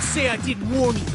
say I didn't warn you.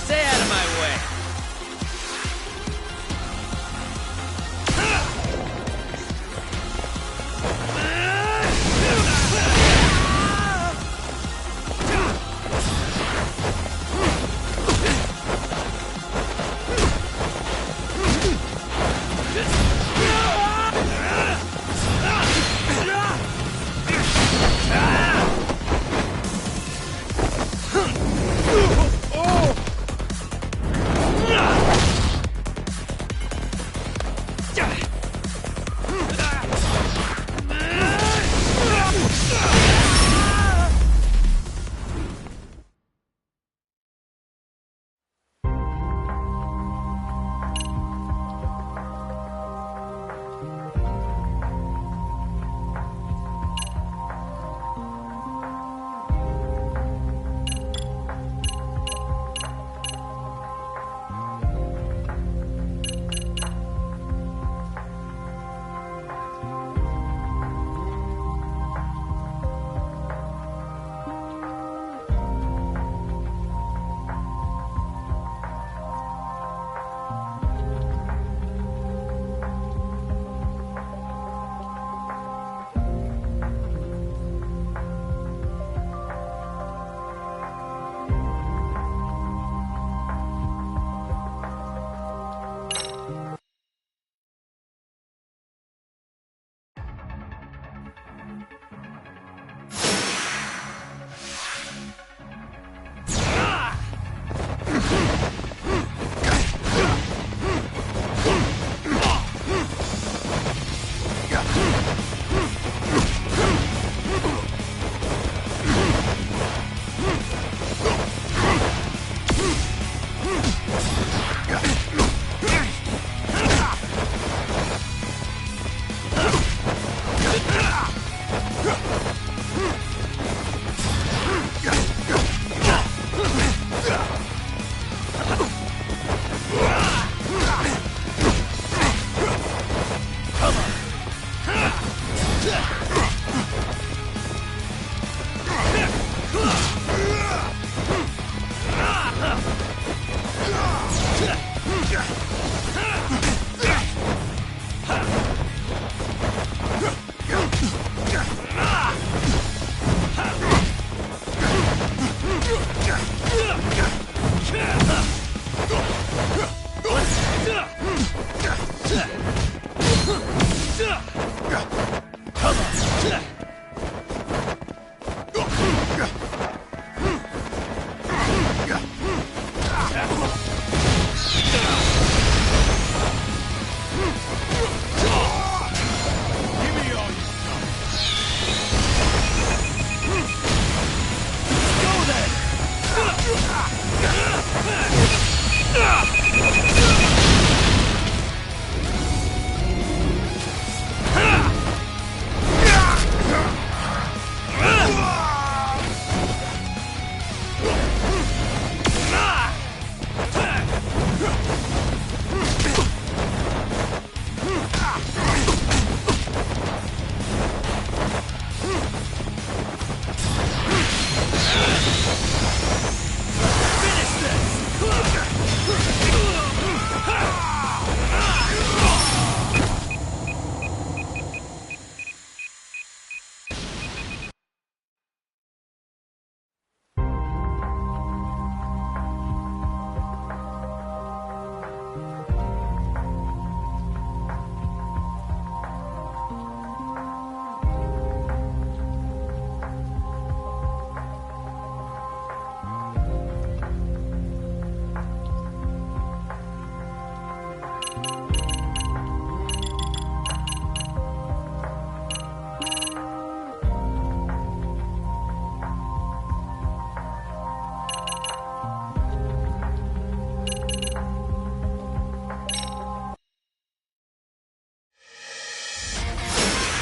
Stay out of my way!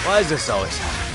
Why does this always happen?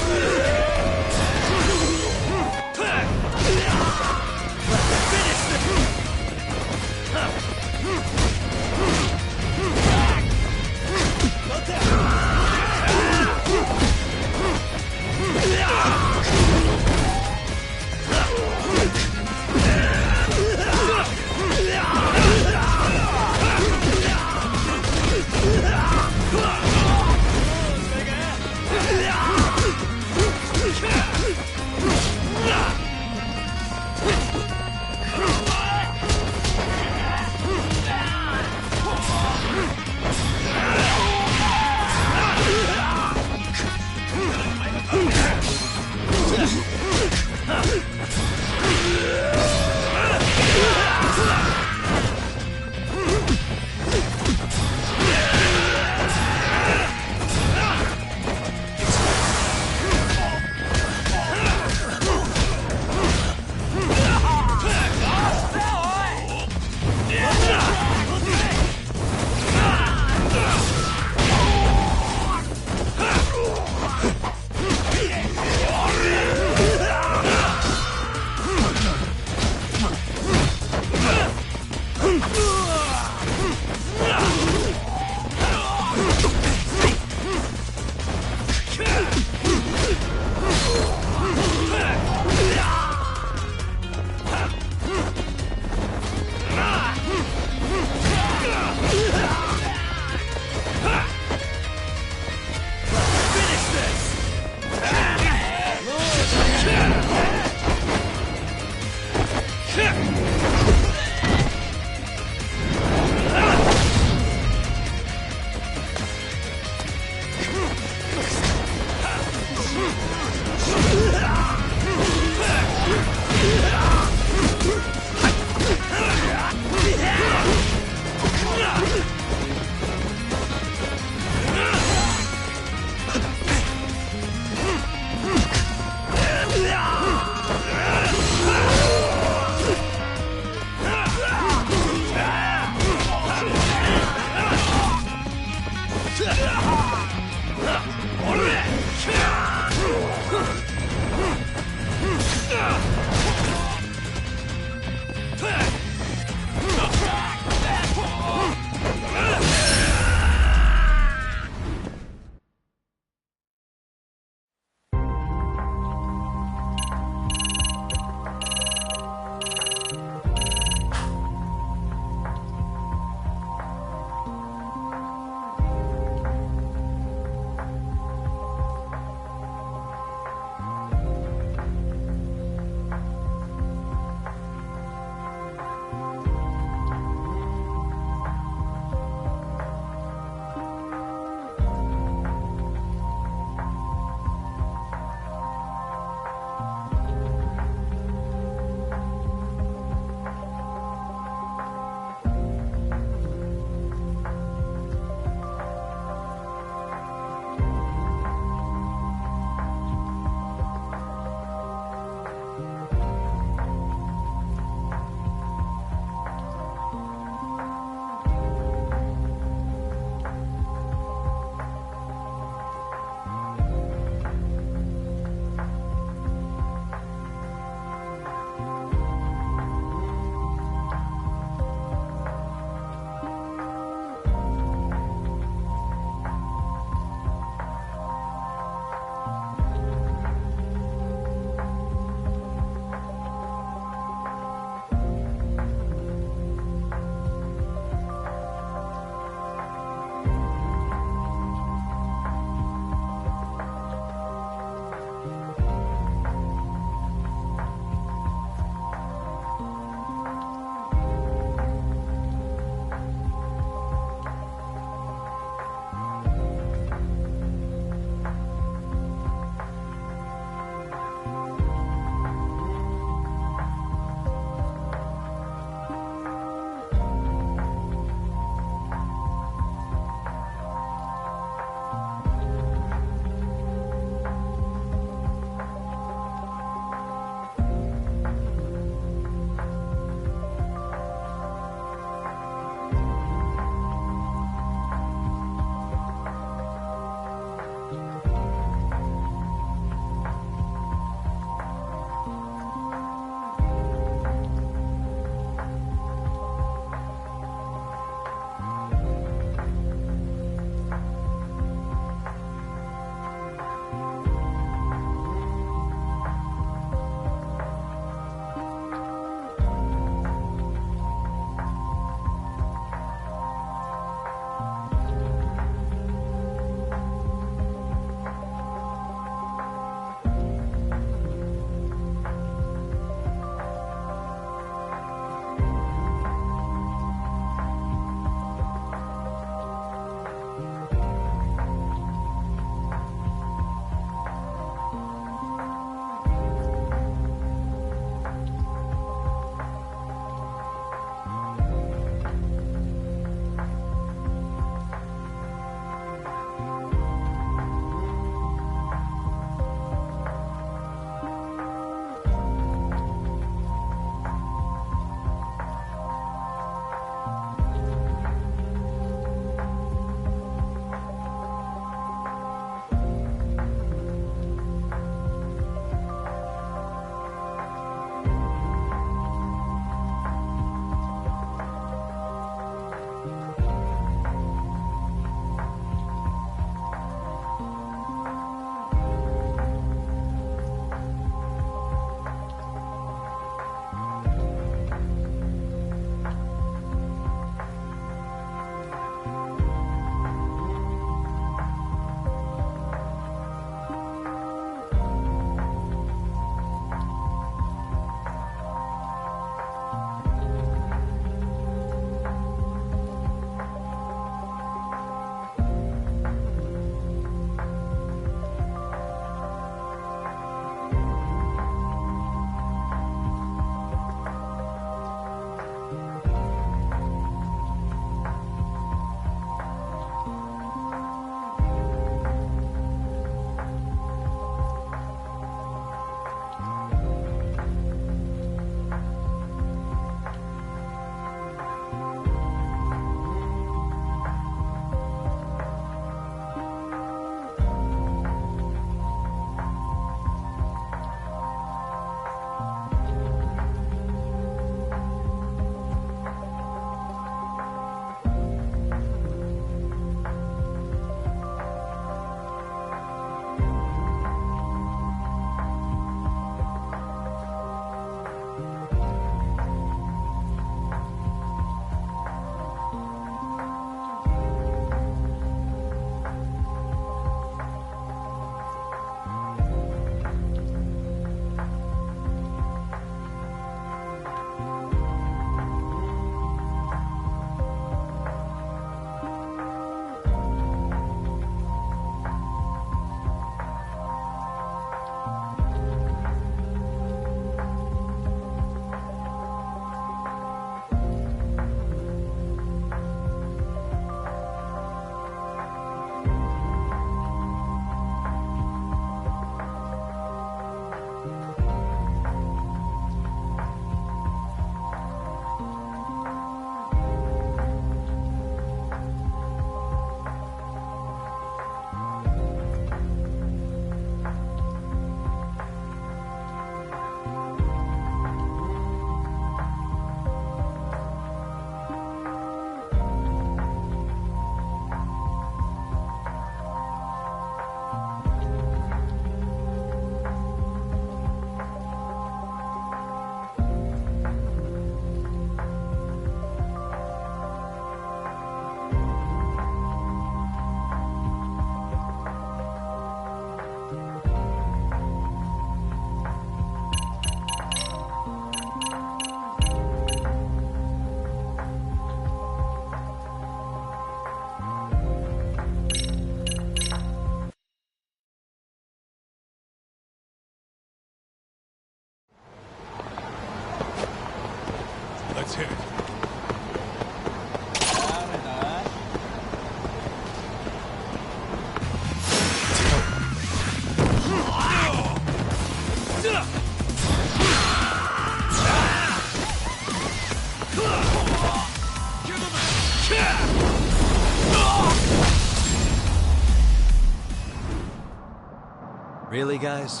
Really, guys?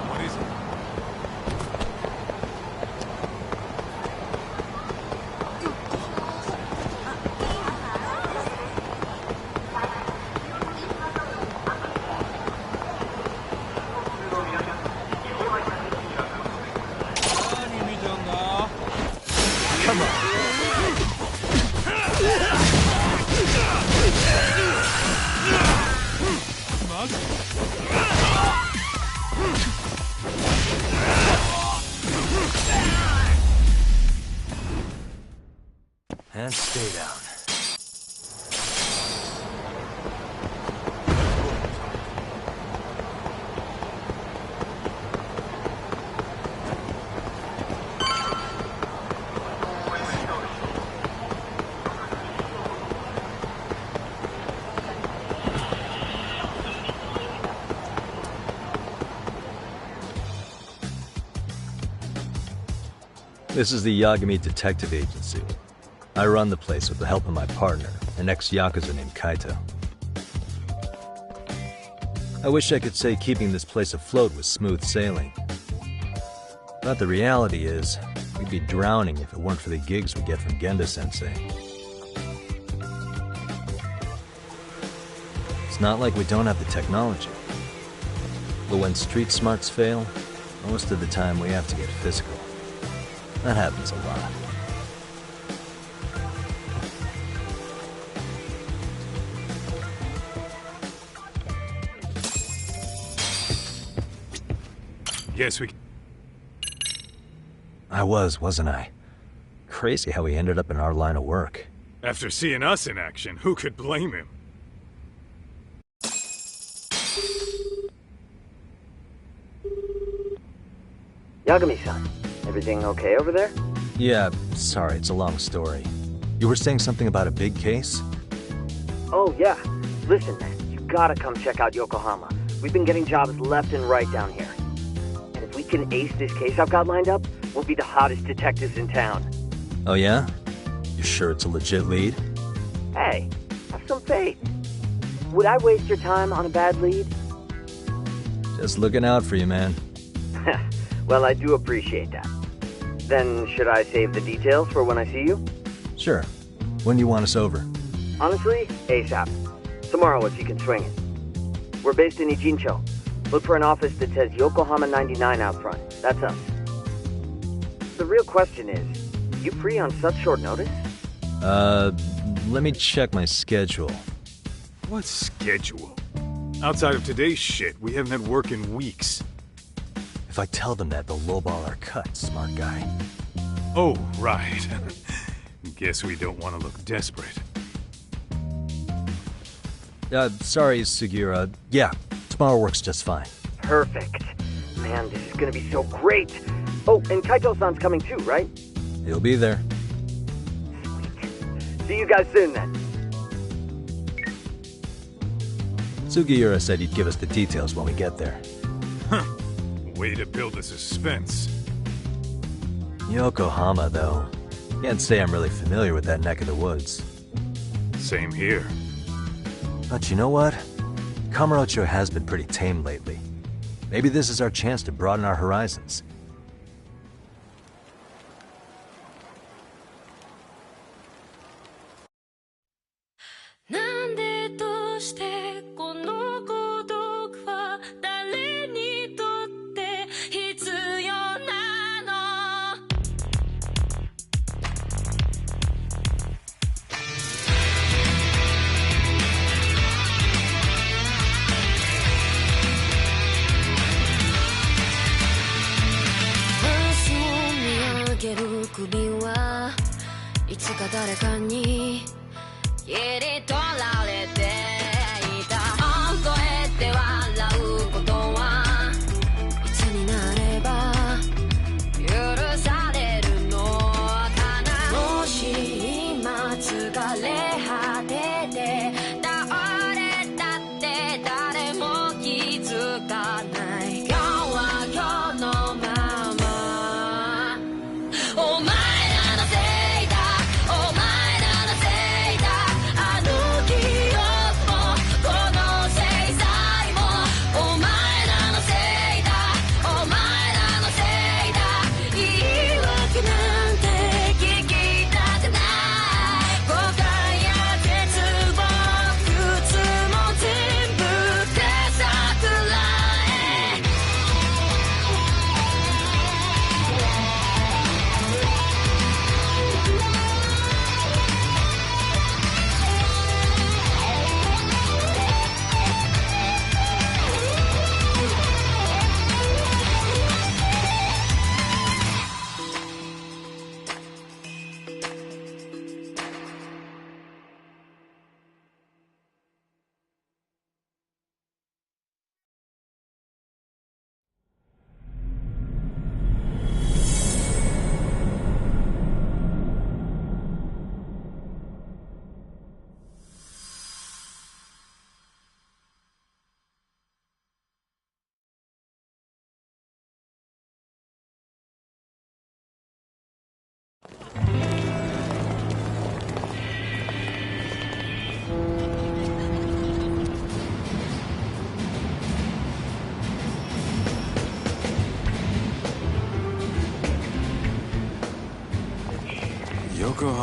What is it? Come on. And stay down. This is the Yagami Detective Agency. I run the place with the help of my partner, an ex-Yakuza named Kaito. I wish I could say keeping this place afloat was smooth sailing. But the reality is, we'd be drowning if it weren't for the gigs we get from Genda-sensei. It's not like we don't have the technology. But when street smarts fail, most of the time we have to get physical. That happens a lot. Yes, we... I wasn't I? Crazy how he ended up in our line of work. After seeing us in action, who could blame him? Yagami-san, everything okay over there? Yeah, sorry, it's a long story. You were saying something about a big case? Oh, yeah. Listen, man, you gotta come check out Yokohama. We've been getting jobs left and right down here. And if we can ace this case I've got lined up, we'll be the hottest detectives in town. Oh yeah? You sure it's a legit lead? Hey, have some faith. Would I waste your time on a bad lead? Just looking out for you, man. Well, I do appreciate that. Then, should I save the details for when I see you? Sure. When do you want us over? Honestly, ASAP. Tomorrow if you can swing it. We're based in Ijincho. Look for an office that says Yokohama 99 out front. That's us. The real question is, you free on such short notice? Let me check my schedule. What schedule? Outside of today's shit, we haven't had work in weeks. If I tell them that, they'll lowball our cut, smart guy. Oh, right. Guess we don't want to look desperate. Sorry, Sugiura. Yeah, tomorrow works just fine. Perfect. Man, this is gonna be so great. Oh, and Kaito-san's coming too, right? He'll be there. Sweet. See you guys soon then. Sugiura said he'd give us the details when we get there. Huh. Way to build a suspense. Yokohama, though. Can't say I'm really familiar with that neck of the woods. Same here. But you know what? Kamurocho has been pretty tame lately. Maybe this is our chance to broaden our horizons.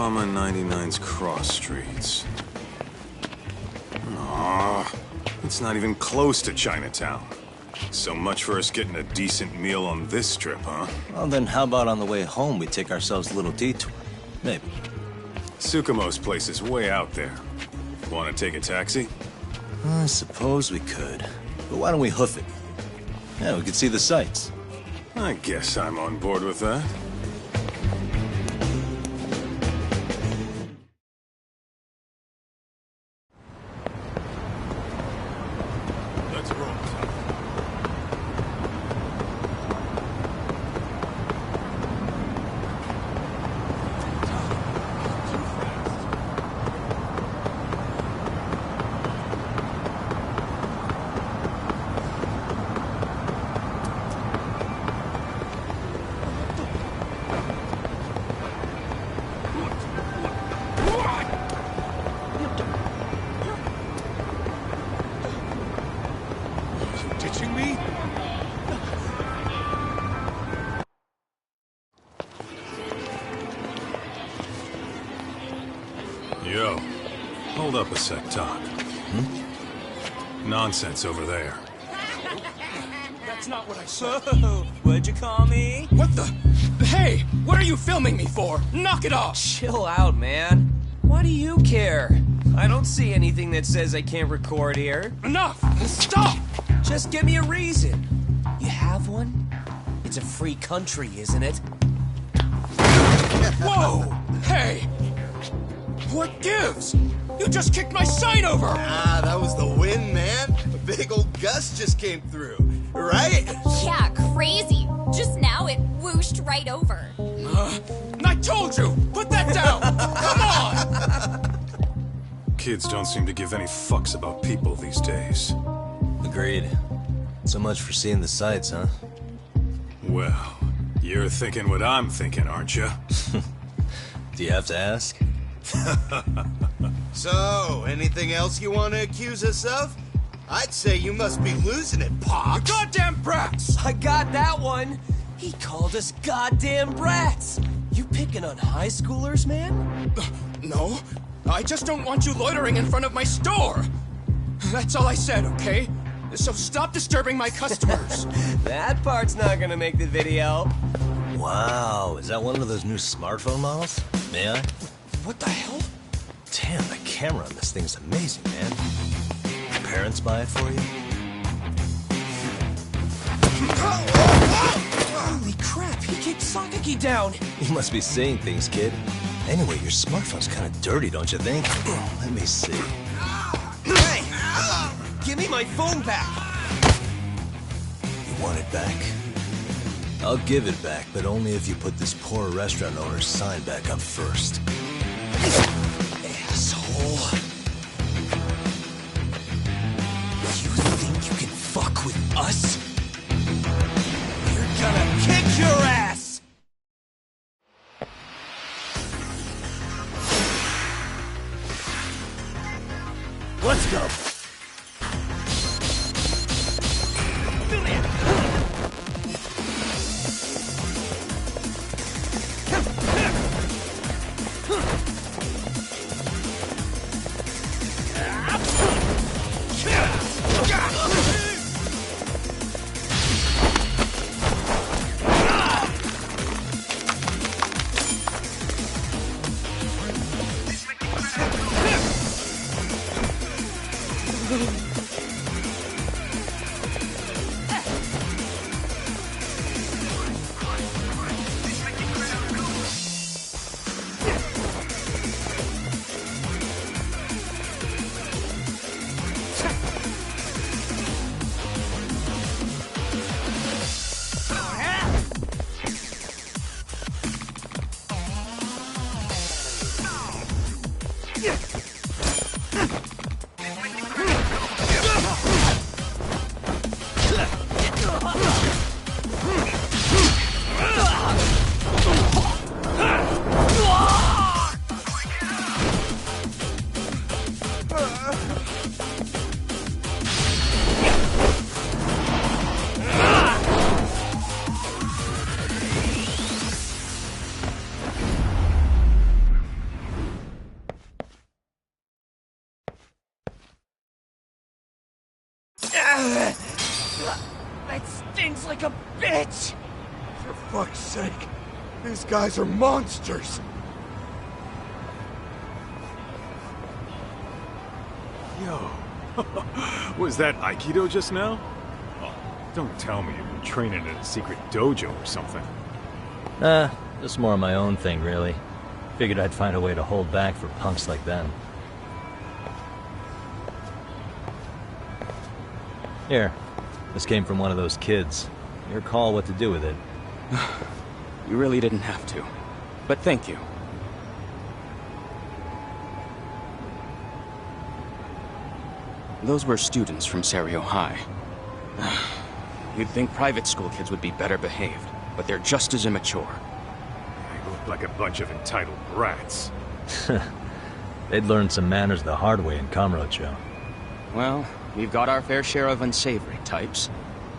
Yokohama 99's cross streets. Aw, it's not even close to Chinatown. So much for us getting a decent meal on this strip, huh? Well, then how about on the way home we take ourselves a little detour? Maybe. Tsukumo's place is way out there. Want to take a taxi? I suppose we could. But why don't we hoof it? Yeah, we could see the sights. I guess I'm on board with that. Let's roll. Ditching me? Yo, hold up a sec, Doc. Nonsense over there. That's not what I said. What'd you call me? What the? Hey, what are you filming me for? Knock it off! Chill out, man. Why do you care? I don't see anything that says I can't record here. Enough! Stop! Just give me a reason. You have one? It's a free country, isn't it? Whoa! Hey! What gives? You just kicked my sign over! Ah, that was the wind, man. A big old gust just came through, right? Yeah, crazy. Just now it whooshed right over. I told you! Put that down! Come on! Kids don't seem to give any fucks about people these days. Agreed. So much for seeing the sights, huh? Well, you're thinking what I'm thinking, aren't you? Do you have to ask? So, anything else you want to accuse us of? I'd say you must be losing it, Pops. You goddamn brats! I got that one. He called us goddamn brats. You picking on high schoolers, man? No, I just don't want you loitering in front of my store. That's all I said, okay? So stop disturbing my customers. That part's not gonna make the video. Wow, is that one of those new smartphone models? May I? What the hell? Damn, the camera on this thing's amazing, man. Your parents buy it for you? Holy crap, he kicked Sakaki down. You must be seeing things, kid. Anyway, your smartphone's kind of dirty, don't you think? Let me see. Hey! Give me my phone back! You want it back? I'll give it back, but only if you put this poor restaurant owner's sign back up first. Asshole. You think you can fuck with us? We're gonna kick your ass! Let's go! stings like a bitch! For fuck's sake, these guys are monsters! Yo, was that Aikido just now? Oh, don't tell me you've been training in a secret dojo or something. Just more of my own thing, really. Figured I'd find a way to hold back for punks like them. Here, this came from one of those kids. Your call what to do with it. You really didn't have to. But thank you. Those were students from Serio High. You'd think private school kids would be better behaved, but they're just as immature. They look like a bunch of entitled brats. They'd learned some manners the hard way in Kamurocho. Well, we've got our fair share of unsavory types.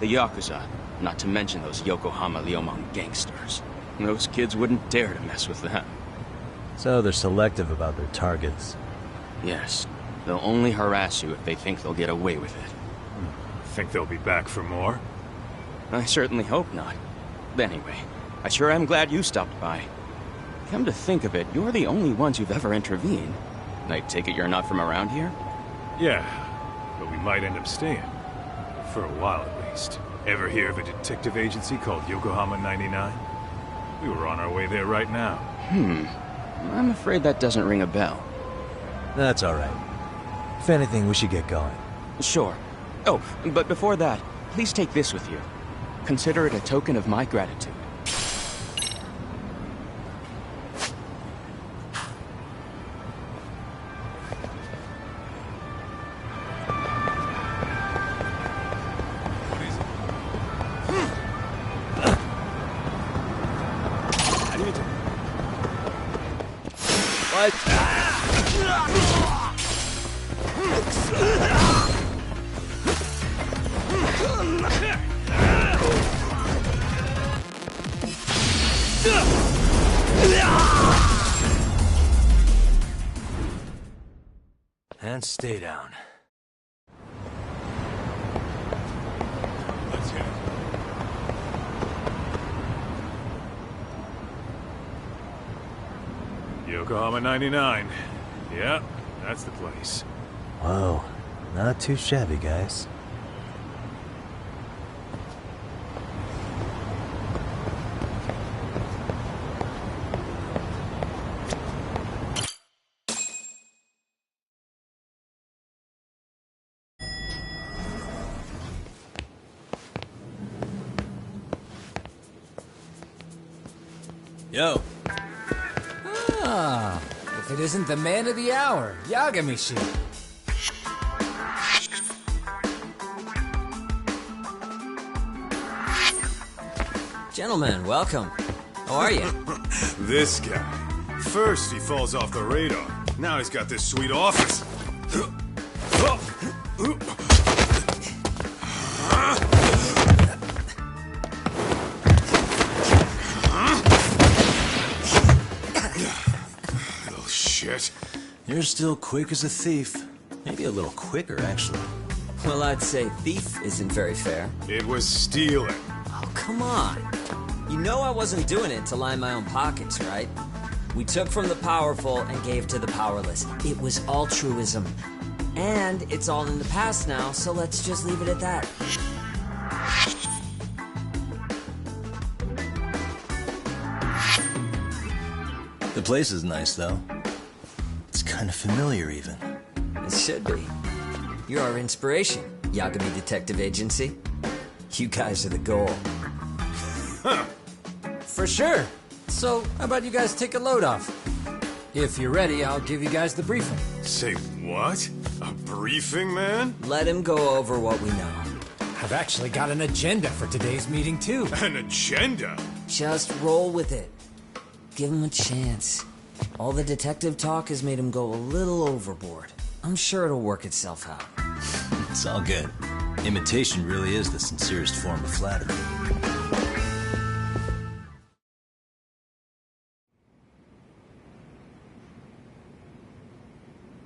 The Yakuza, not to mention those Yokohama Liumang gangsters. Those kids wouldn't dare to mess with them. So they're selective about their targets. Yes, they'll only harass you if they think they'll get away with it. Think they'll be back for more? I certainly hope not. But anyway, I sure am glad you stopped by. Come to think of it, you're the only ones who've ever intervened. I take it you're not from around here? Yeah, but we might end up staying. For a while at least. Ever hear of a detective agency called Yokohama 99? We were on our way there right now. I'm afraid that doesn't ring a bell. That's alright. If anything, we should get going. Sure. Oh, but before that, please take this with you. Consider it a token of my gratitude. And stay down. Let's hit it. Yokohama 99. Yeah, that's the place. Whoa, not too shabby, guys. Yo. Ah, if it isn't the man of the hour, Yagami-shi. Gentlemen, welcome. How are you? This guy. First he falls off the radar. Now he's got this sweet office. Little shit. You're still quick as a thief. Maybe a little quicker, actually. Well, I'd say thief isn't very fair. It was stealing. Oh, come on. You know I wasn't doing it to line my own pockets, right? We took from the powerful and gave to the powerless. It was altruism. And it's all in the past now, so let's just leave it at that. The place is nice, though. It's kind of familiar, even. It should be. You're our inspiration, Yagami Detective Agency. You guys are the goal. For sure. So, how about you guys take a load off? If you're ready, I'll give you guys the briefing. Say what? A briefing, man? Let him go over what we know. I've actually got an agenda for today's meeting, too. An agenda? Just roll with it. Give him a chance. All the detective talk has made him go a little overboard. I'm sure it'll work itself out. It's all good. Imitation really is the sincerest form of flattery.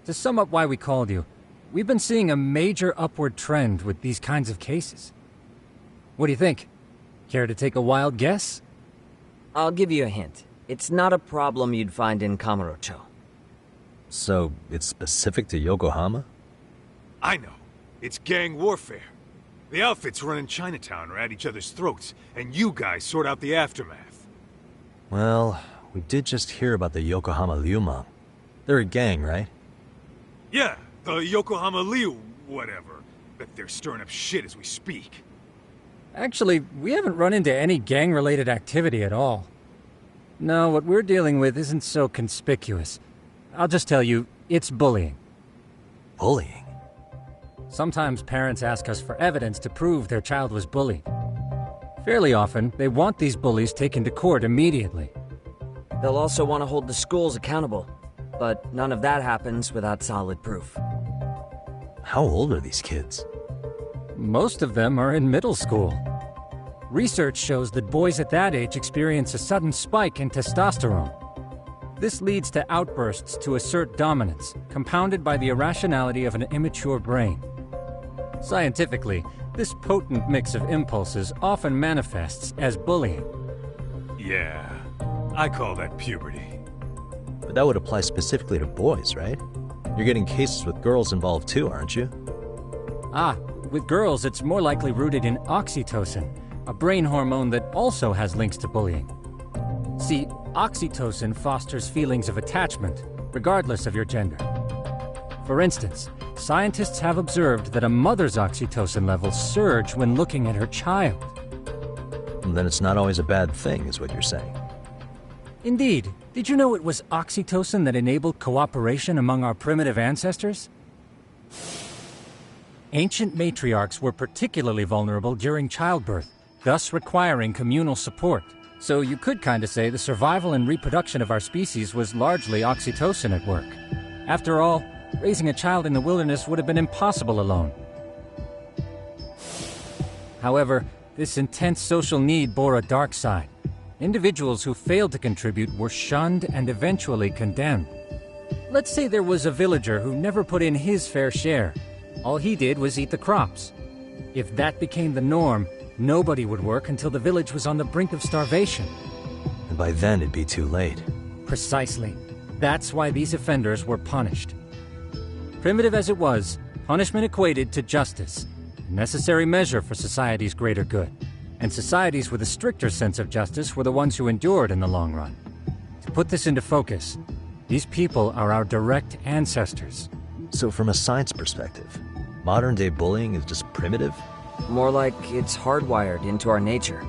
To sum up why we called you, we've been seeing a major upward trend with these kinds of cases. What do you think? Care to take a wild guess? I'll give you a hint. It's not a problem you'd find in Kamurocho. So, it's specific to Yokohama? I know. It's gang warfare. The outfits running Chinatown are at each other's throats, and you guys sort out the aftermath. Well, we did just hear about the Yokohama Liumang. They're a gang, right? Yeah, the Yokohama Liu, whatever. Bet they're stirring up shit as we speak. Actually, we haven't run into any gang-related activity at all. No, what we're dealing with isn't so conspicuous. I'll just tell you, it's bullying. Bullying? Sometimes parents ask us for evidence to prove their child was bullied. Fairly often, they want these bullies taken to court immediately. They'll also want to hold the schools accountable, but none of that happens without solid proof. How old are these kids? Most of them are in middle school. Research shows that boys at that age experience a sudden spike in testosterone. This leads to outbursts to assert dominance, compounded by the irrationality of an immature brain. Scientifically, this potent mix of impulses often manifests as bullying. Yeah, I call that puberty. But that would apply specifically to boys, right? You're getting cases with girls involved too, aren't you? With girls, it's more likely rooted in oxytocin, a brain hormone that also has links to bullying. See, oxytocin fosters feelings of attachment, regardless of your gender. For instance, scientists have observed that a mother's oxytocin levels surge when looking at her child. And then it's not always a bad thing, is what you're saying. Indeed. Did you know it was oxytocin that enabled cooperation among our primitive ancestors? Ancient matriarchs were particularly vulnerable during childbirth, thus requiring communal support. So you could kinda say the survival and reproduction of our species was largely oxytocin at work. After all, raising a child in the wilderness would have been impossible alone. However, this intense social need bore a dark side. Individuals who failed to contribute were shunned and eventually condemned. Let's say there was a villager who never put in his fair share. All he did was eat the crops. If that became the norm, nobody would work until the village was on the brink of starvation. And by then it'd be too late. Precisely. That's why these offenders were punished. Primitive as it was, punishment equated to justice, a necessary measure for society's greater good. And societies with a stricter sense of justice were the ones who endured in the long run. To put this into focus, these people are our direct ancestors. So from a science perspective, modern-day bullying is just primitive? More like it's hardwired into our nature.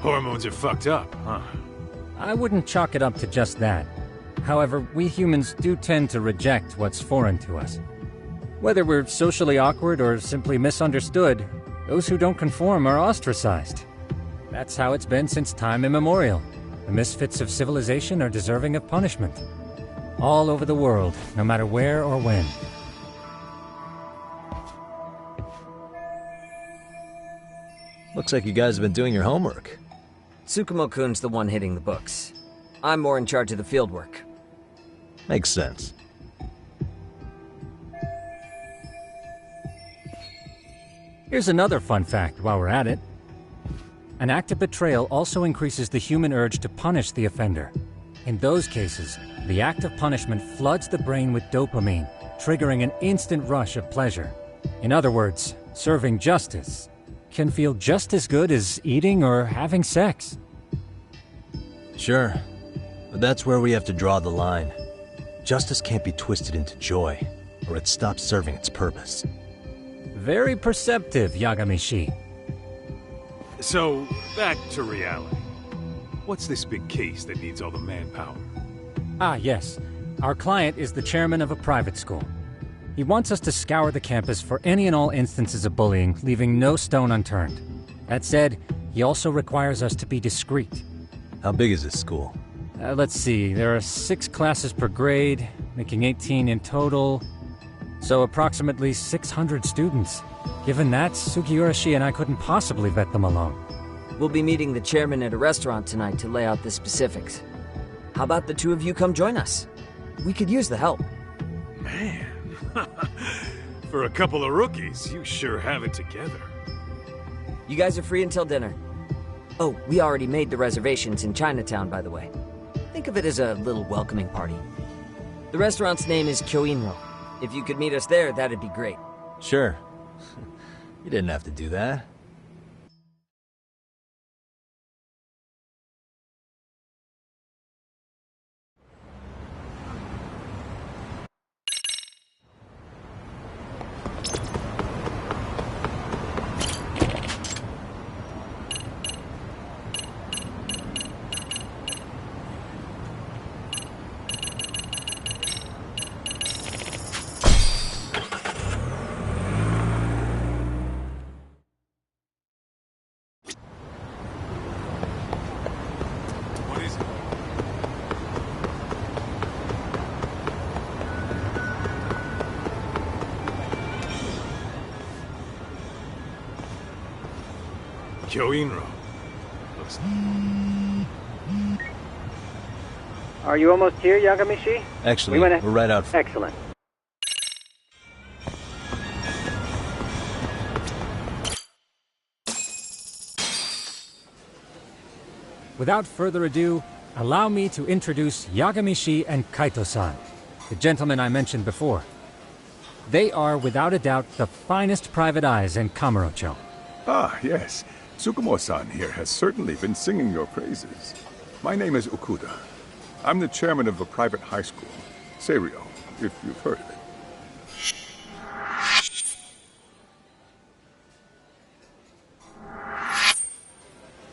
Hormones are fucked up, huh? I wouldn't chalk it up to just that. However, we humans do tend to reject what's foreign to us. Whether we're socially awkward or simply misunderstood, those who don't conform are ostracized. That's how it's been since time immemorial. The misfits of civilization are deserving of punishment. All over the world, no matter where or when. Looks like you guys have been doing your homework. Tsukumo-kun's the one hitting the books. I'm more in charge of the fieldwork. Makes sense. Here's another fun fact while we're at it. An act of betrayal also increases the human urge to punish the offender. In those cases, the act of punishment floods the brain with dopamine, triggering an instant rush of pleasure. In other words, serving justice can feel just as good as eating or having sex. Sure, but that's where we have to draw the line. Justice can't be twisted into joy, or it stops serving its purpose. Very perceptive, Yagamishi. So, back to reality. What's this big case that needs all the manpower? Yes. Our client is the chairman of a private school. He wants us to scour the campus for any and all instances of bullying, leaving no stone unturned. That said, he also requires us to be discreet. How big is this school? Let's see, there are 6 classes per grade, making 18 in total. So approximately 600 students. Given that, Sugiurashi and I couldn't possibly vet them alone. We'll be meeting the chairman at a restaurant tonight to lay out the specifics. How about the two of you come join us? We could use the help. Man, for a couple of rookies, you sure have it together. You guys are free until dinner. Oh, we already made the reservations in Chinatown, by the way. Think of it as a little welcoming party. The restaurant's name is Kyoinro. If you could meet us there, that'd be great. Sure. You didn't have to do that. What is it? Kyoinro. Looks... Are you almost here, Yagamishi? Actually, we're right out. Excellent. Without further ado, allow me to introduce Yagamishi and Kaito-san, the gentlemen I mentioned before. They are, without a doubt, the finest private eyes in Kamurocho. Ah, yes. Tsukumo-san here has certainly been singing your praises. My name is Okuda. I'm the chairman of a private high school, Seirio, if you've heard of it.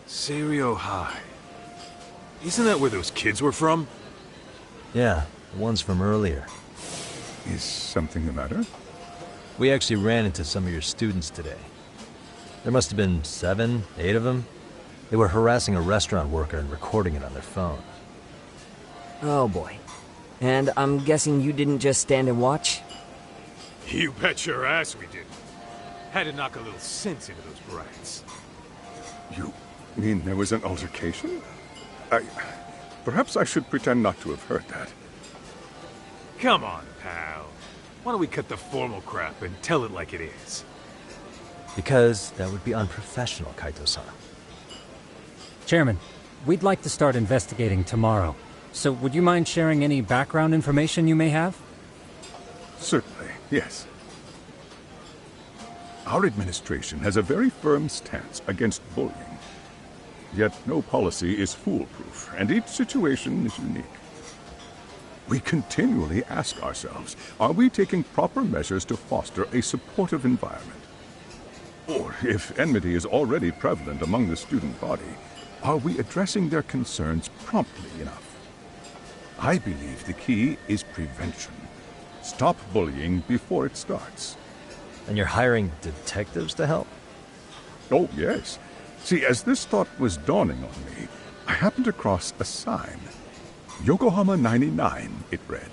Seirio High. Isn't that where those kids were from? Yeah, the ones from earlier. Is something the matter? We actually ran into some of your students today. There must have been 7, 8 of them. They were harassing a restaurant worker and recording it on their phone. Oh boy. And I'm guessing you didn't just stand and watch? You bet your ass we did. Had to knock a little sense into those brats. You mean there was an altercation? Perhaps I should pretend not to have heard that. Come on, pal. Why don't we cut the formal crap and tell it like it is? Because that would be unprofessional, Kaito-san. Chairman, we'd like to start investigating tomorrow. So would you mind sharing any background information you may have? Certainly, yes. Our administration has a very firm stance against bullying. Yet no policy is foolproof, and each situation is unique. We continually ask ourselves, are we taking proper measures to foster a supportive environment? Or, if enmity is already prevalent among the student body, are we addressing their concerns promptly enough? I believe the key is prevention. Stop bullying before it starts. And you're hiring detectives to help? Oh, yes. See, as this thought was dawning on me, I happened across a sign. Yokohama 99, it read.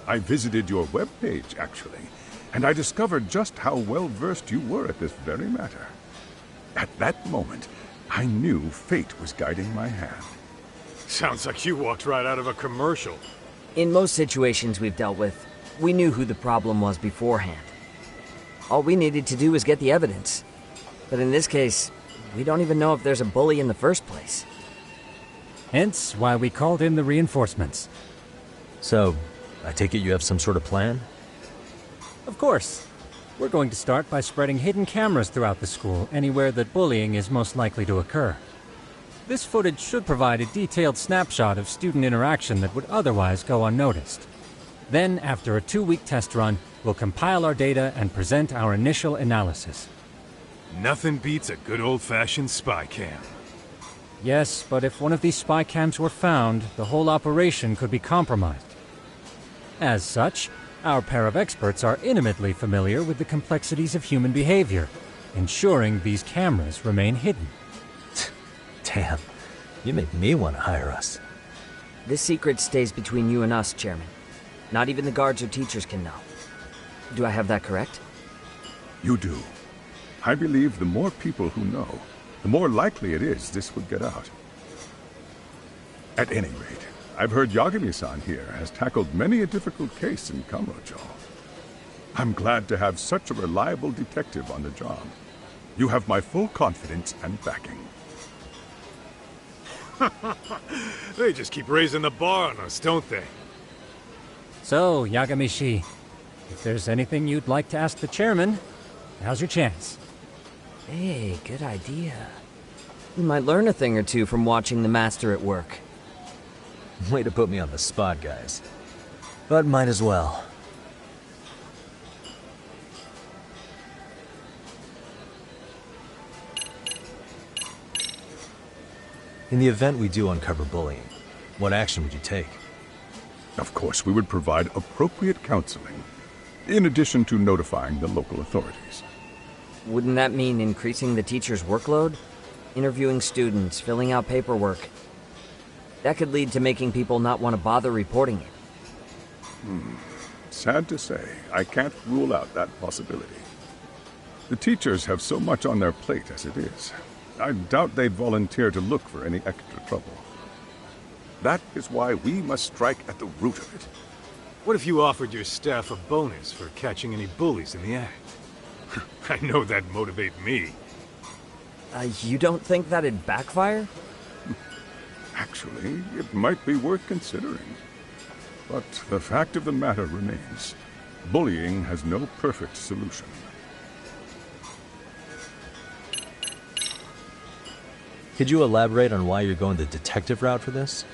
I visited your webpage, actually, and I discovered just how well-versed you were at this very matter. At that moment, I knew fate was guiding my hand. Sounds like you walked right out of a commercial. In most situations we've dealt with, we knew who the problem was beforehand. All we needed to do was get the evidence. But in this case, we don't even know if there's a bully in the first place. Hence why we called in the reinforcements. So, I take it you have some sort of plan? Of course. We're going to start by spreading hidden cameras throughout the school, anywhere that bullying is most likely to occur. This footage should provide a detailed snapshot of student interaction that would otherwise go unnoticed. Then, after a 2-week test run, we'll compile our data and present our initial analysis. Nothing beats a good old-fashioned spy cam. Yes, but if one of these spy cams were found, the whole operation could be compromised. As such, our pair of experts are intimately familiar with the complexities of human behavior, ensuring these cameras remain hidden. Damn, you make me want to hire us. This secret stays between you and us, Chairman. Not even the guards or teachers can know. Do I have that correct? You do. I believe the more people who know, the more likely it is this would get out. At any rate, I've heard Yagami-san here has tackled many a difficult case in Kamurocho. I'm glad to have such a reliable detective on the job. You have my full confidence and backing. They just keep raising the bar on us, don't they? So, Yagamishi, if there's anything you'd like to ask the chairman, now's your chance. Hey, good idea. You might learn a thing or two from watching the master at work. Way to put me on the spot, guys. But might as well. In the event we do uncover bullying, what action would you take? Of course, we would provide appropriate counseling, in addition to notifying the local authorities. Wouldn't that mean increasing the teacher's workload? Interviewing students, filling out paperwork. That could lead to making people not want to bother reporting it. Sad to say, I can't rule out that possibility. The teachers have so much on their plate as it is. I doubt they'd volunteer to look for any extra trouble. That is why we must strike at the root of it. What if you offered your staff a bonus for catching any bullies in the act? I know that'd motivate me. You don't think that'd backfire? Actually, it might be worth considering. But the fact of the matter remains, bullying has no perfect solution. Could you elaborate on why you're going the detective route for this?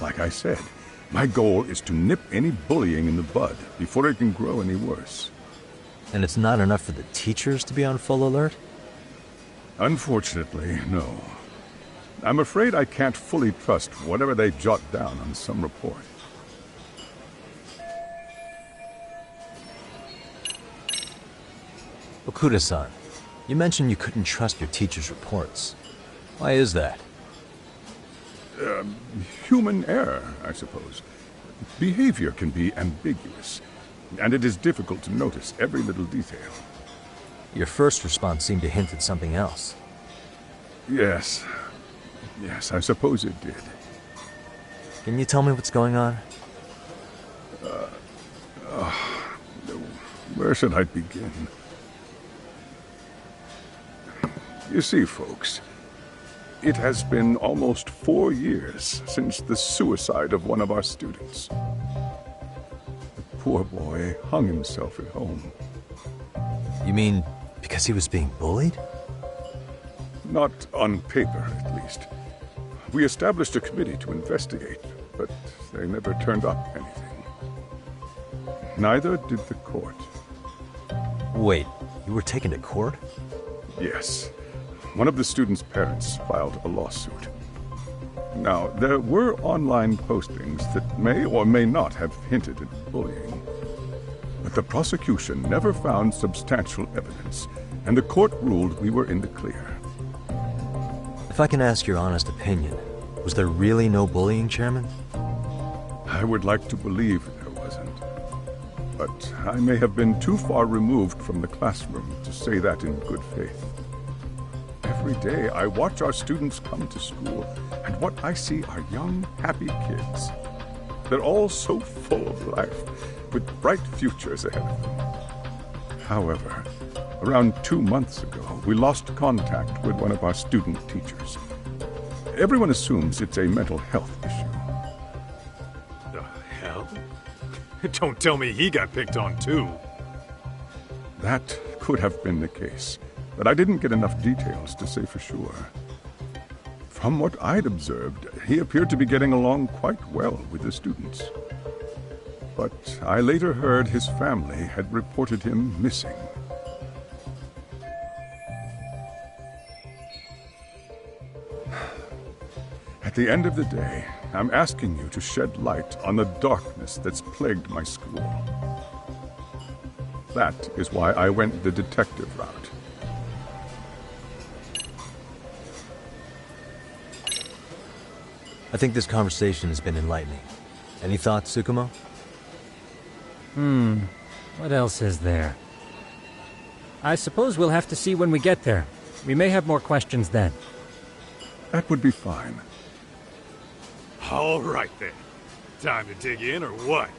Like I said, my goal is to nip any bullying in the bud before it can grow any worse. And it's not enough for the teachers to be on full alert? Unfortunately, no. I'm afraid I can't fully trust whatever they jot down on some report. Okuda-san, you mentioned you couldn't trust your teacher's reports. Why is that? Human error, I suppose. Behavior can be ambiguous, and it is difficult to notice every little detail. Your first response seemed to hint at something else. Yes, I suppose it did. Can you tell me what's going on? Where should I begin? You see, folks, it has been almost 4 years since the suicide of one of our students. The poor boy hung himself at home. You mean because he was being bullied? Not on paper, at least. We established a committee to investigate, but they never turned up anything. Neither did the court. Wait, you were taken to court? Yes. One of the students' parents filed a lawsuit. Now, there were online postings that may or may not have hinted at bullying. But the prosecution never found substantial evidence, and the court ruled we were in the clear. If I can ask your honest opinion, was there really no bullying, Chairman? I would like to believe there wasn't. But I may have been too far removed from the classroom to say that in good faith. Every day I watch our students come to school, and what I see are young, happy kids. They're all so full of life, with bright futures ahead of them. However, around 2 months ago, we lost contact with one of our student teachers. Everyone assumes it's a mental health issue. The hell? Don't tell me he got picked on too. That could have been the case, but I didn't get enough details to say for sure. From what I'd observed, he appeared to be getting along quite well with the students. But I later heard his family had reported him missing. At the end of the day, I'm asking you to shed light on the darkness that's plagued my school. That is why I went the detective route. I think this conversation has been enlightening. Any thoughts, Tsukumo? What else is there? I suppose we'll have to see when we get there. We may have more questions then. That would be fine. All right then. Time to dig in or what?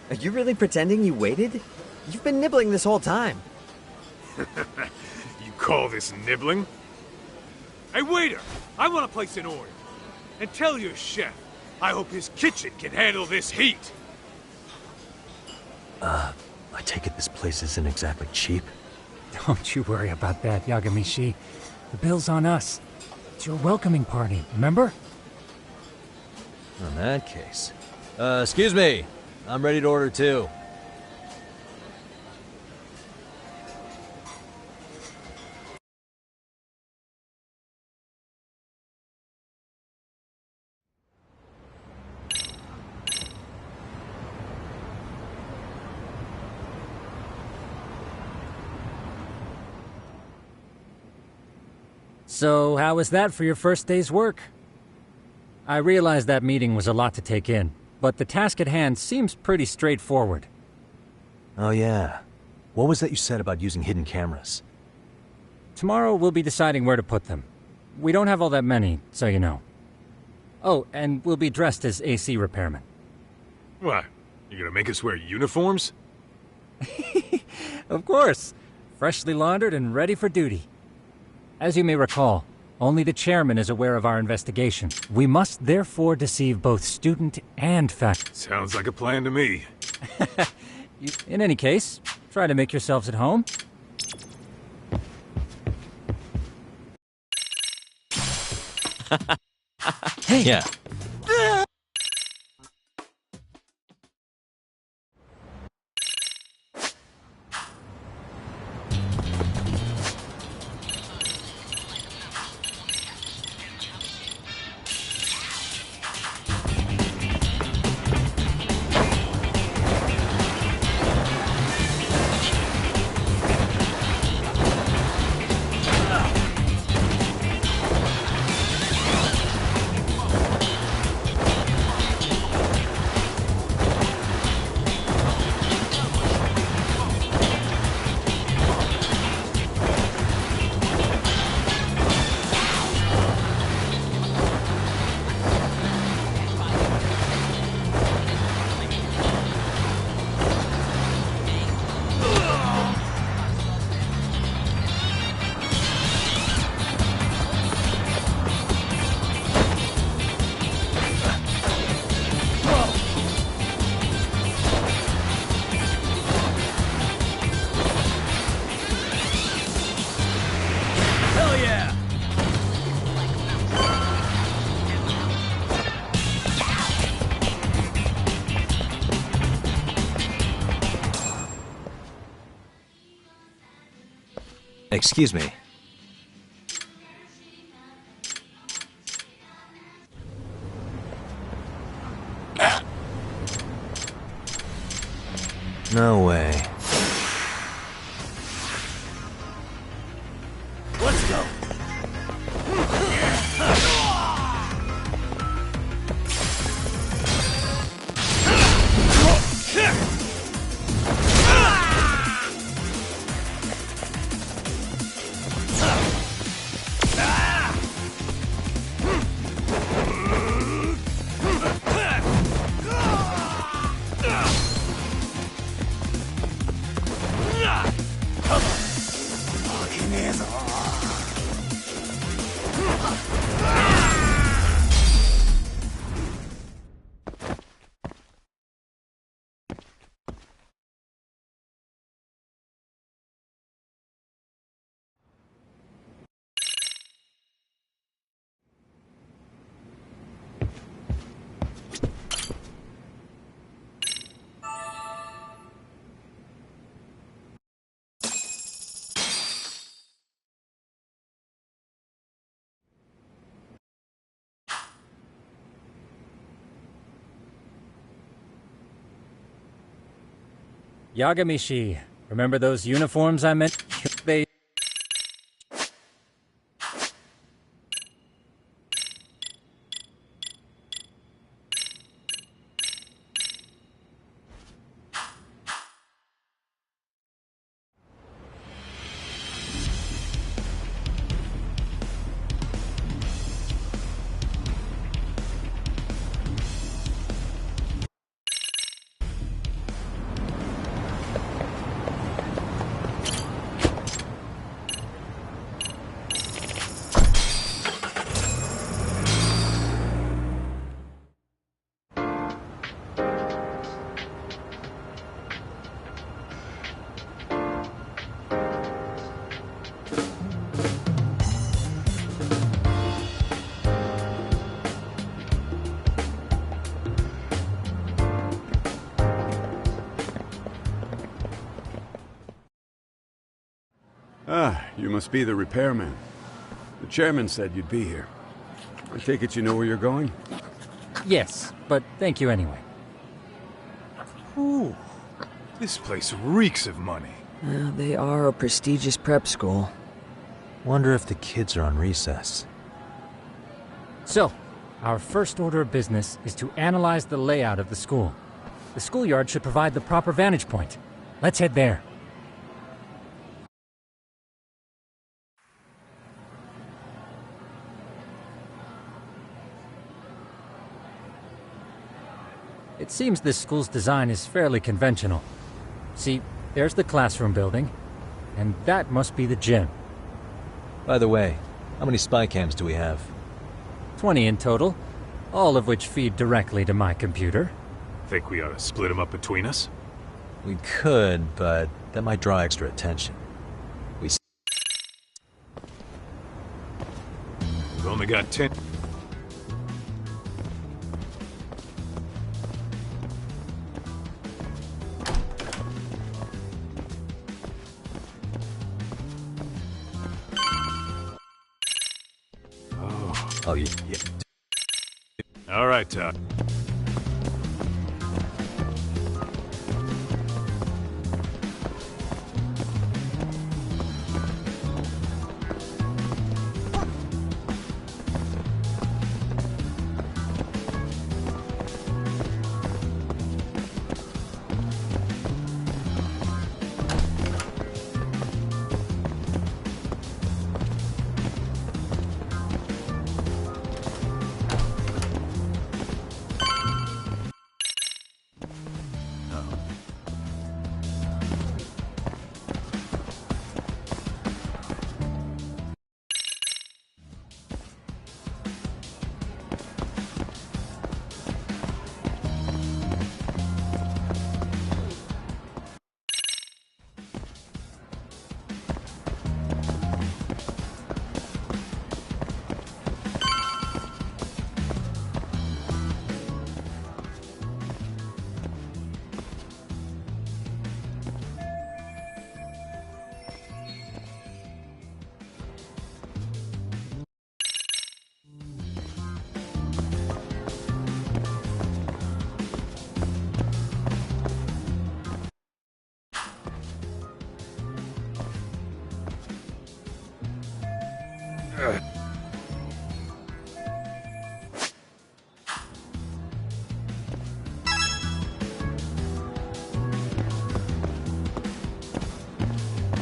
Are you really pretending you waited? You've been nibbling this whole time. You call this nibbling? Hey, waiter! I want to place an order. And tell your chef, I hope his kitchen can handle this heat. I take it this place isn't exactly cheap? Don't you worry about that, Yagamishi. The bill's on us. It's your welcoming party, remember? In that case... excuse me. I'm ready to order too. So, how was that for your first day's work? I realized that meeting was a lot to take in, but the task at hand seems pretty straightforward. Oh yeah. What was that you said about using hidden cameras? Tomorrow we'll be deciding where to put them. We don't have all that many, so you know. Oh, and we'll be dressed as AC repairmen. What? You gonna make us wear uniforms? Of course. Freshly laundered and ready for duty. As you may recall, only the chairman is aware of our investigation. We must therefore deceive both student and faculty. Sounds like a plan to me. In any case, try to make yourselves at home. Hey! Yeah. Excuse me. No way. Let's go. Yagamishi, remember those uniforms I meant? They... Ah, you must be the repairman. The chairman said you'd be here. I take it you know where you're going? Yes, but thank you anyway. Ooh, this place reeks of money. They are a prestigious prep school. Wonder if the kids are on recess. So, our first order of business is to analyze the layout of the school. The schoolyard should provide the proper vantage point. Let's head there. It seems this school's design is fairly conventional. See, there's the classroom building, and that must be the gym. By the way, how many spy cams do we have? 20 in total, all of which feed directly to my computer. Think we ought to split them up between us? We could, but that might draw extra attention. We've only got 10. Oh, yeah. All right, Todd.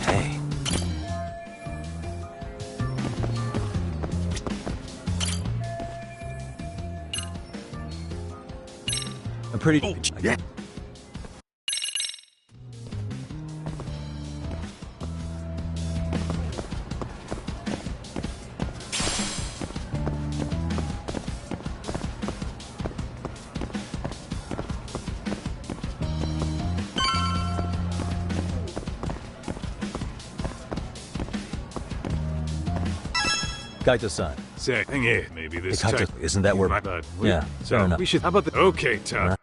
Hey. I'm pretty... Yeah. Kaito-san. Say, hang here. Maybe this Hey, Kaito, time. isn't that where... Yeah, So, fair enough. we should... How about the... Okay, Todd.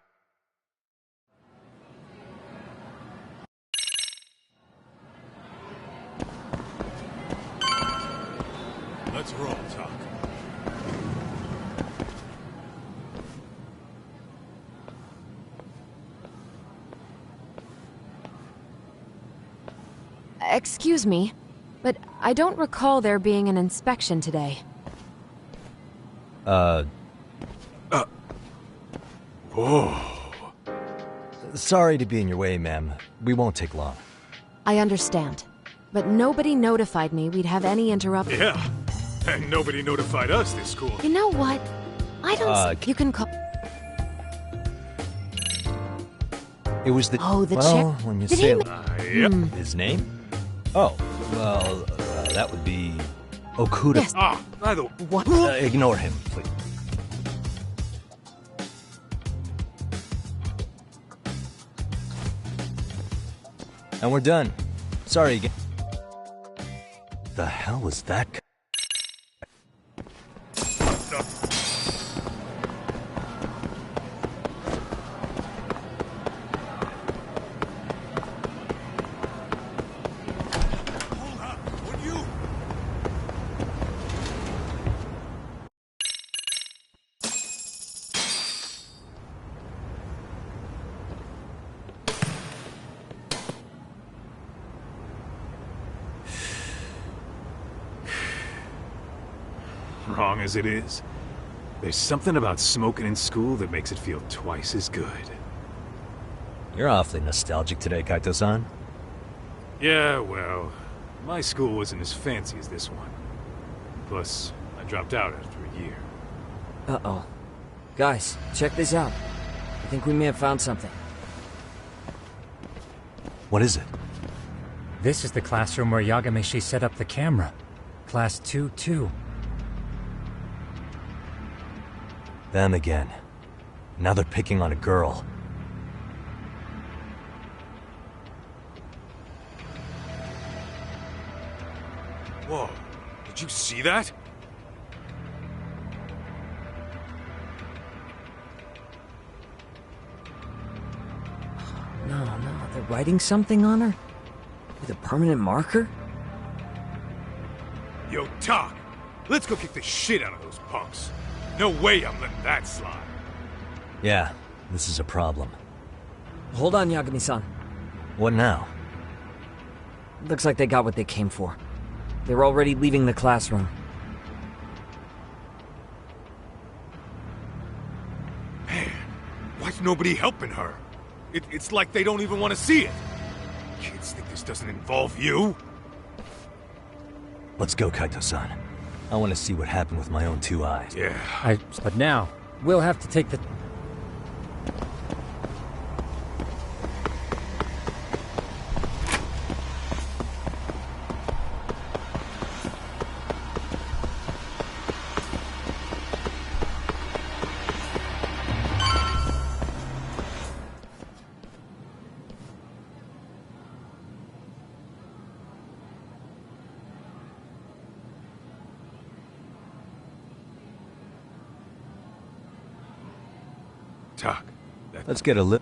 Let's roll, Todd. Excuse me, but I don't recall there being an inspection today. Whoa. Sorry to be in your way, ma'am. We won't take long. I understand, but nobody notified me we'd have any interruption. Yeah. And nobody notified us this school. You know what? I don't... you can call... It was the... Oh, the well, chick... when you Did say... he... Yep. His name? Oh, well, that would be... Okuda. Yes. Ah, by the way... What? Ignore him, please. And we're done. Sorry again. The hell was that? wrong as it is, there's something about smoking in school that makes it feel twice as good. You're awfully nostalgic today, Kaito-san. Yeah, well, my school wasn't as fancy as this one. Plus, I dropped out after a year. Uh-oh. Guys, check this out. I think we may have found something. What is it? This is the classroom where Yagamishi set up the camera. Class 2-2. Them again. Now they're picking on a girl. Whoa, did you see that? No, they're writing something on her? With a permanent marker? Yo, Talk! Let's go kick the shit out of those punks. No way I'm letting that slide. Yeah, this is a problem. Hold on, Yagami-san. What now? Looks like they got what they came for. They're already leaving the classroom. Man, why's nobody helping her? It's like they don't even want to see it. Kids think this doesn't involve you? Let's go, Kaito-san. I want to see what happened with my own two eyes. Yeah. But now, we'll have to take the... Talk. Let's get a lip.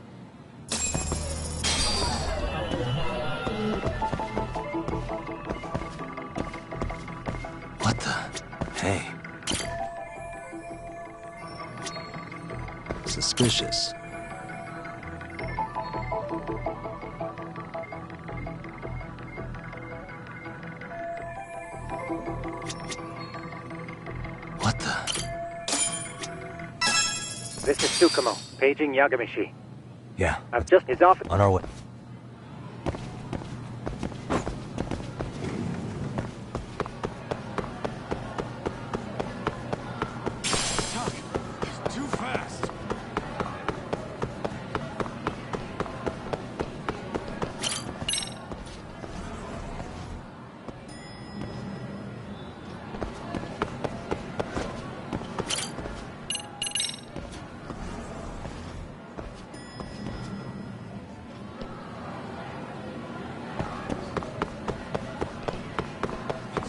What the? Hey. Suspicious. What the? This is Tsukumo, paging Yagamishi. Yeah. I've just his office. On our way. Too fast.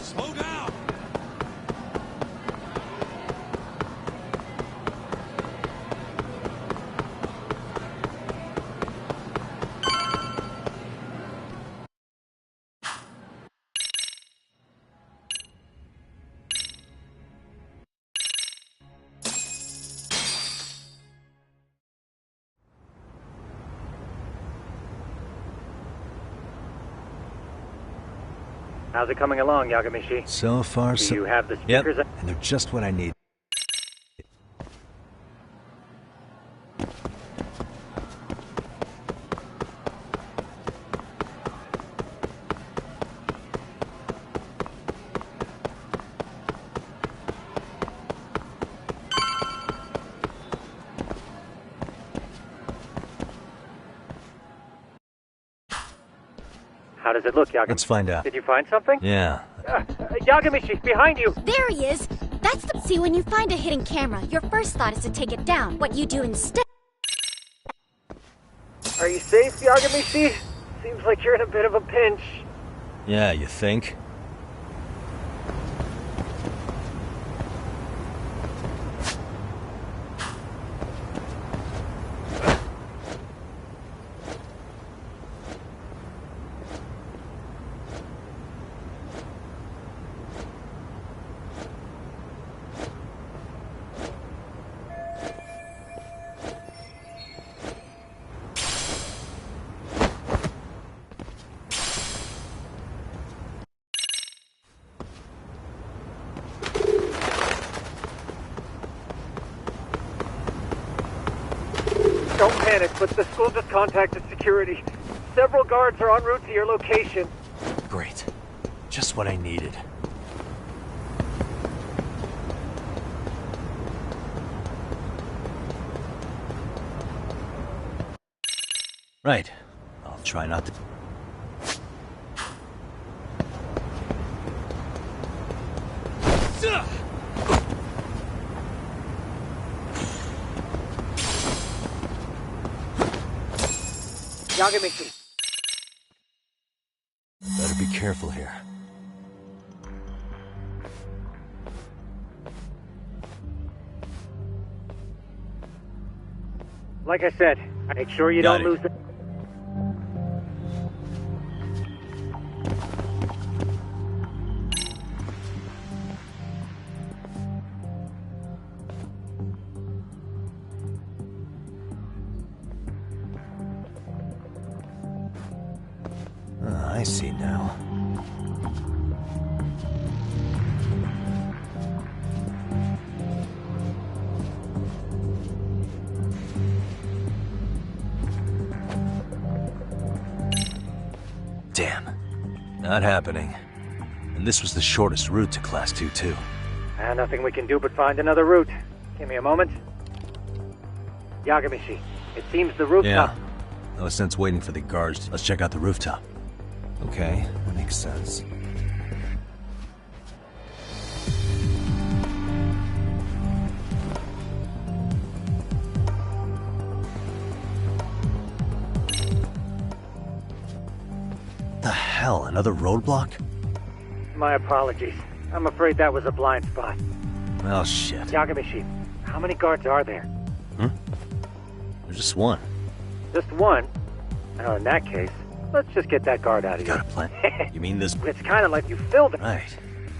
Slow down. How's it coming along, Yagamishi? So far, Do so... you have the Yep, speakers? and they're just what I need. How does it look, Yagami? Let's find out. Did you find something? Yeah. Yagamishi, behind you! There he is! That's the... See, when you find a hidden camera, your first thought is to take it down. What you do instead... Are you safe, Yagamishi? Seems like you're in a bit of a pinch. Yeah, you think? panic, but the school just contacted security. Several guards are en route to your location. Great. Just what I needed. Right. I'll try not to... Yagamichi. Better be careful here. Like I said, make sure you don't lose the... I see now. Damn. Not happening. And this was the shortest route to Class 2, too. Nothing we can do but find another route. Give me a moment. Yagamishi, it seems the rooftop... Yeah. No sense waiting for the guards. Let's check out the rooftop. Okay, that makes sense. The hell, another roadblock? My apologies. I'm afraid that was a blind spot. Well, shit. Yagamishi, how many guards are there? There's just one. Just one? Well, in that case, let's just get that guard out of here. Got a plan? You mean this... It's kind of like you filled it. Right.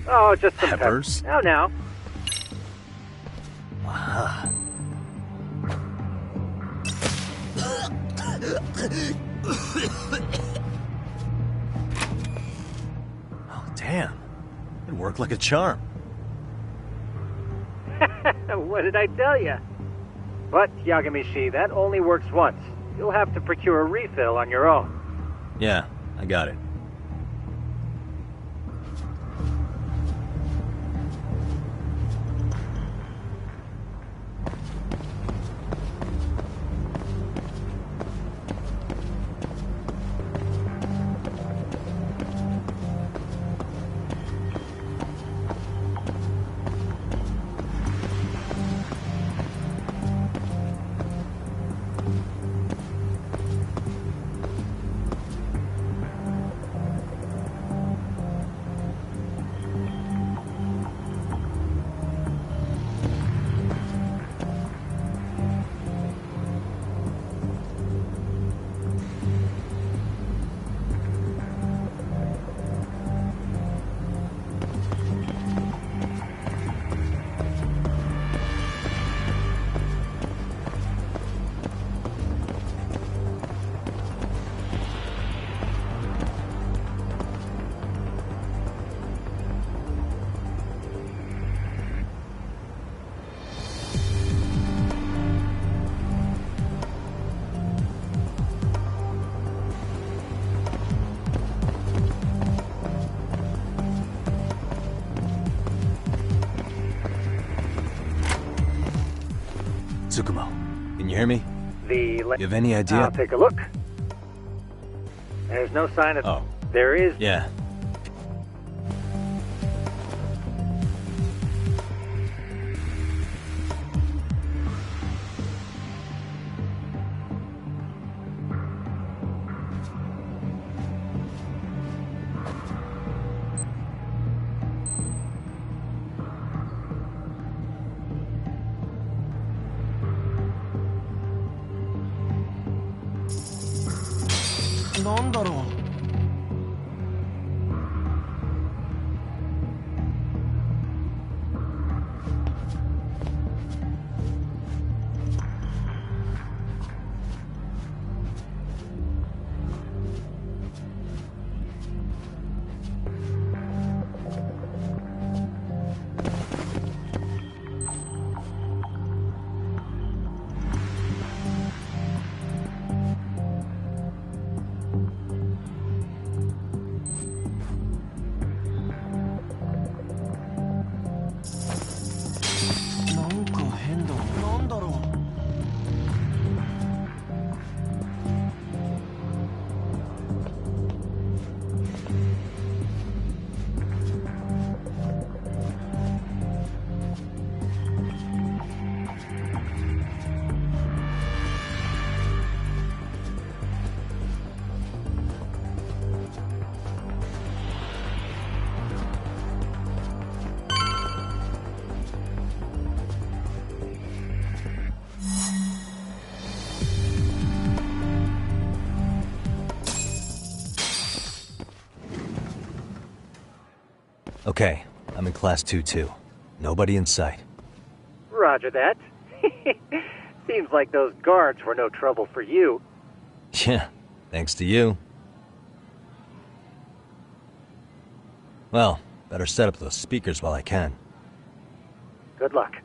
Oh, just some peppers? Now. Aha. Oh, damn. It worked like a charm. What did I tell you? But, Yagamishi, that only works once. You'll have to procure a refill on your own. Yeah, I got it. Tsukumo, can you hear me? You have any idea? I'll take a look. There's no sign of... Oh. There is... Yeah. Okay, I'm in Class 2 too. Nobody in sight. Roger that. Seems like those guards were no trouble for you. Yeah, thanks to you. Well, better set up those speakers while I can. Good luck.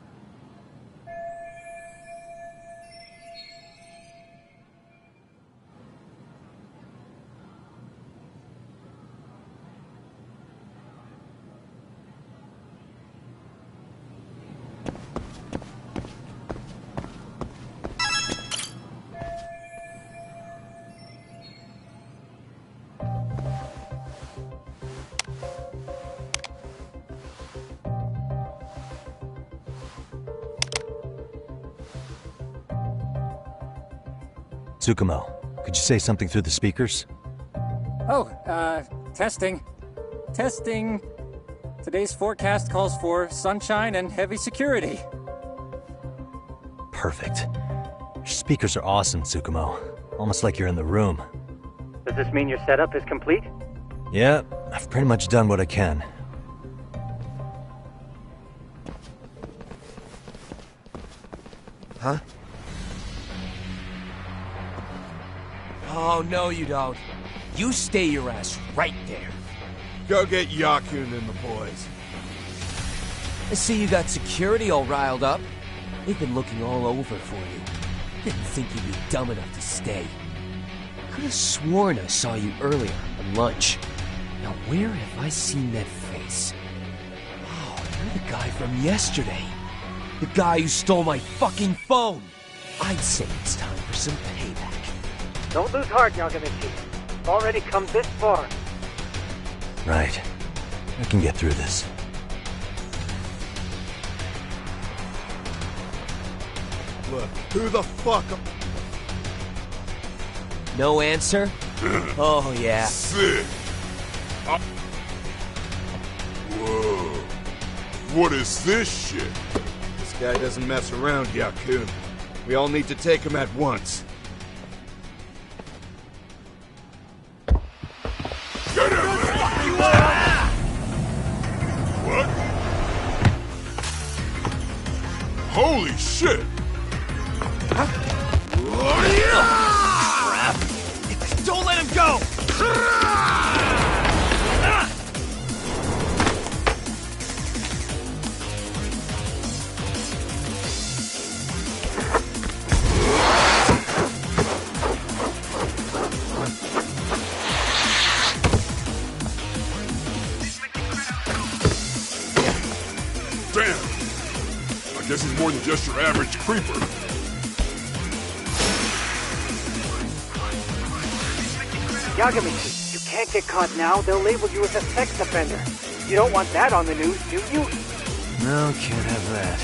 Tsukumo, could you say something through the speakers? Oh, testing. Testing. Today's forecast calls for sunshine and heavy security. Perfect. Your speakers are awesome, Tsukumo. Almost like you're in the room. Does this mean your setup is complete? Yeah, I've pretty much done what I can. Huh? Oh, no you don't. You stay your ass right there. Go get Yakun and the boys. I see you got security all riled up. They've been looking all over for you. Didn't think you'd be dumb enough to stay. Could have sworn I saw you earlier on lunch. Now where have I seen that face? Oh, you're the guy from yesterday. The guy who stole my fucking phone. I'd say it's time for some payback. Don't lose heart, Yagamichi. You've already come this far. Right. I can get through this. Look, who the fuck... No answer? Oh, yeah. Sick. Whoa. What is this shit? This guy doesn't mess around, Yakun. We all need to take him at once. Get him! What? Holy shit! Crap! Don't let him go! Damn! I guess he's more than just your average creeper. Yagamichi, you can't get caught now. They'll label you as a sex offender. You don't want that on the news, do you? No, can't have that.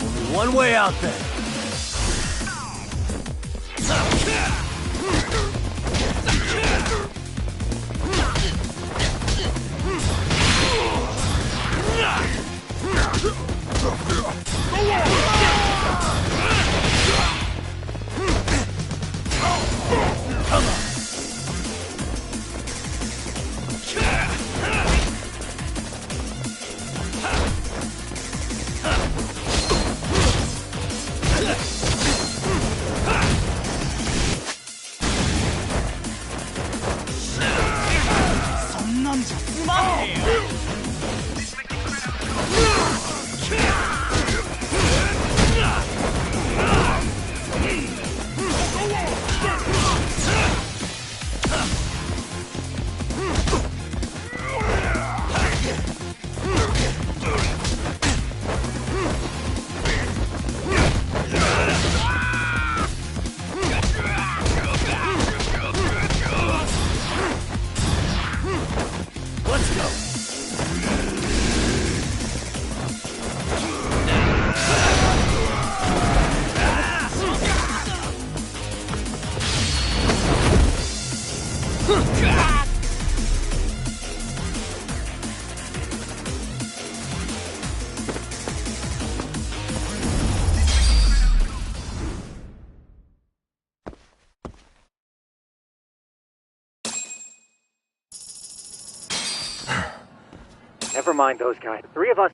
Only one way out then. Never mind those guys. The three of us.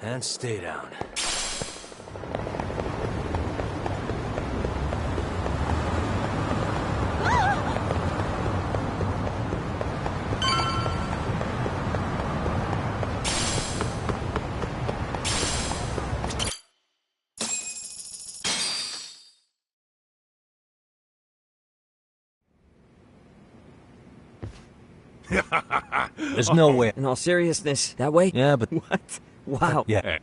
And stay down. There's no way. In all seriousness, that way? Yeah, but... What? Wow. Yeah.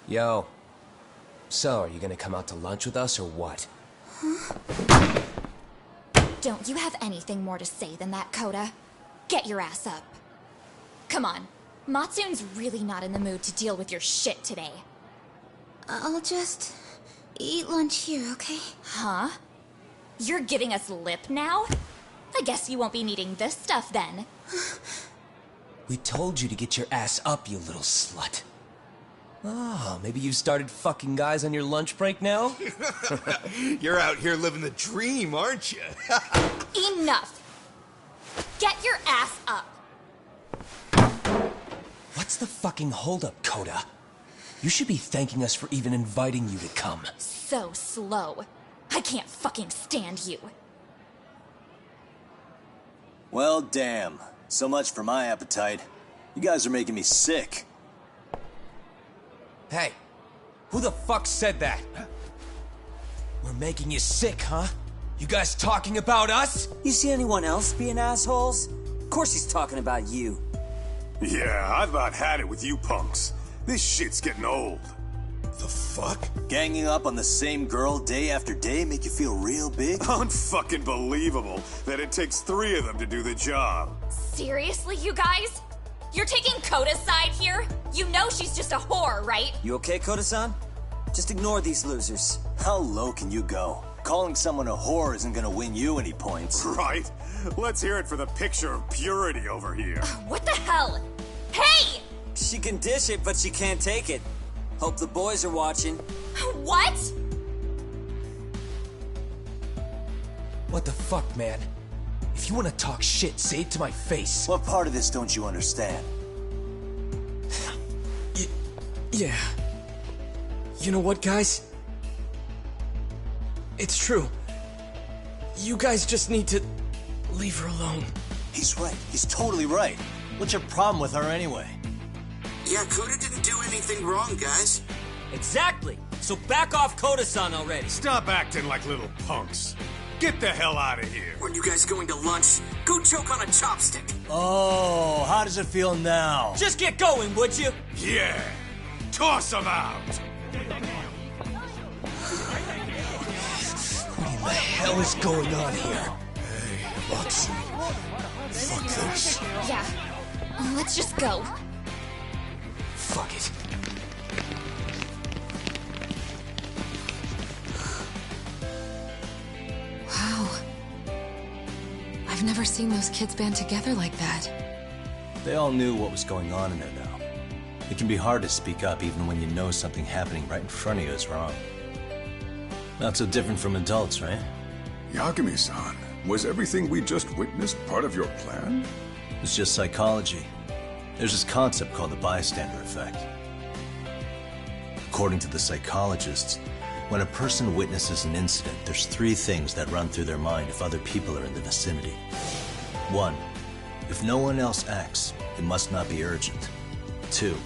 Yo. So, are you gonna come out to lunch with us or what? Huh? Don't you have anything more to say than that, Coda? Get your ass up. Come on. Matsune's really not in the mood to deal with your shit today. I'll just eat lunch here, okay? Huh? You're giving us lip now? I guess you won't be needing this stuff then. We told you to get your ass up, you little slut. Oh, maybe you started fucking guys on your lunch break now? You're out here living the dream, aren't you? Enough! Get your ass up! What's the fucking holdup, Coda? You should be thanking us for even inviting you to come. So slow. I can't fucking stand you. Well, damn. So much for my appetite. You guys are making me sick. Hey, who the fuck said that? We're making you sick, huh? You guys talking about us? You see anyone else being assholes? Of course he's talking about you. Yeah, I've about had it with you punks. This shit's getting old. The fuck? Ganging up on the same girl day after day make you feel real big? Unfucking believable that it takes 3 of them to do the job. Seriously, you guys? You're taking Coda's side here? You know she's just a whore, right? You okay, Koda-san? Just ignore these losers. How low can you go? Calling someone a whore isn't gonna win you any points. Right? Let's hear it for the picture of purity over here. What the hell? Hey! She can dish it, but she can't take it. Hope the boys are watching. What? What the fuck, man? If you want to talk shit, say it to my face. What part of this don't you understand? Yeah. You know what, guys? It's true. You guys just need to leave her alone. He's right. He's totally right. What's your problem with her anyway? Yeah, Koda didn't do anything wrong, guys. Exactly. So back off Koda-san already. Stop acting like little punks. Get the hell out of here. Weren't you guys going to lunch? Go choke on a chopstick. Oh, how does it feel now? Just get going, would you? Yeah. Toss him out. What in the hell is going on here? Hey, Watson. Fuck this. Yeah. Let's just go. Fuck it. Wow. I've never seen those kids band together like that. They all knew what was going on in there now. It can be hard to speak up even when you know something happening right in front of you is wrong. Not so different from adults, right? Yagami-san, was everything we just witnessed part of your plan? It's just psychology. There's this concept called the bystander effect. According to the psychologists, when a person witnesses an incident, there's 3 things that run through their mind if other people are in the vicinity. 1. If no one else acts, it must not be urgent. 2.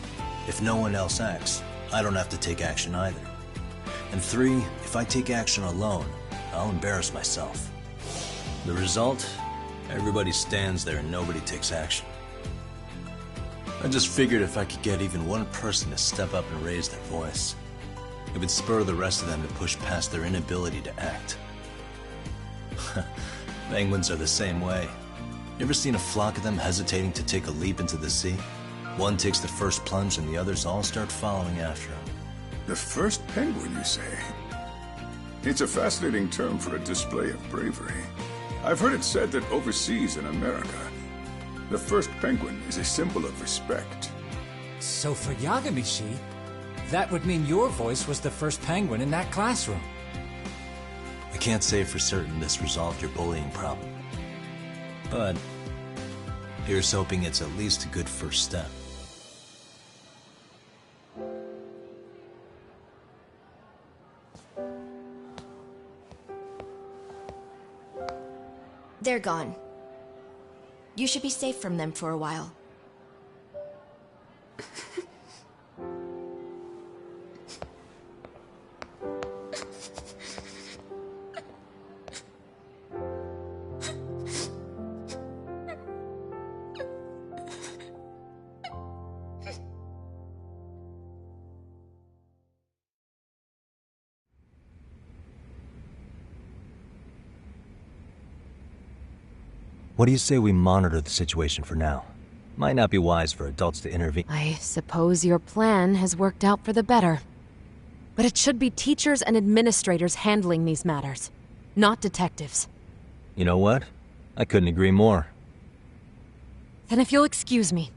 If no one else acts, I don't have to take action either. And 3, if I take action alone, I'll embarrass myself. The result? Everybody stands there and nobody takes action. I just figured if I could get even one person to step up and raise their voice, it would spur the rest of them to push past their inability to act. Penguins are the same way. You ever seen a flock of them hesitating to take a leap into the sea? One takes the first plunge and the others all start following after him. The first penguin, you say? It's a fascinating term for a display of bravery. I've heard it said that overseas in America, the first penguin is a symbol of respect. So for Yagami-shi, that would mean your voice was the first penguin in that classroom. I can't say for certain this resolved your bullying problem. But here's hoping it's at least a good first step. They're gone. You should be safe from them for a while. What do you say we monitor the situation for now? Might not be wise for adults to intervene. I suppose your plan has worked out for the better. But it should be teachers and administrators handling these matters, not detectives. You know what? I couldn't agree more. Then if you'll excuse me.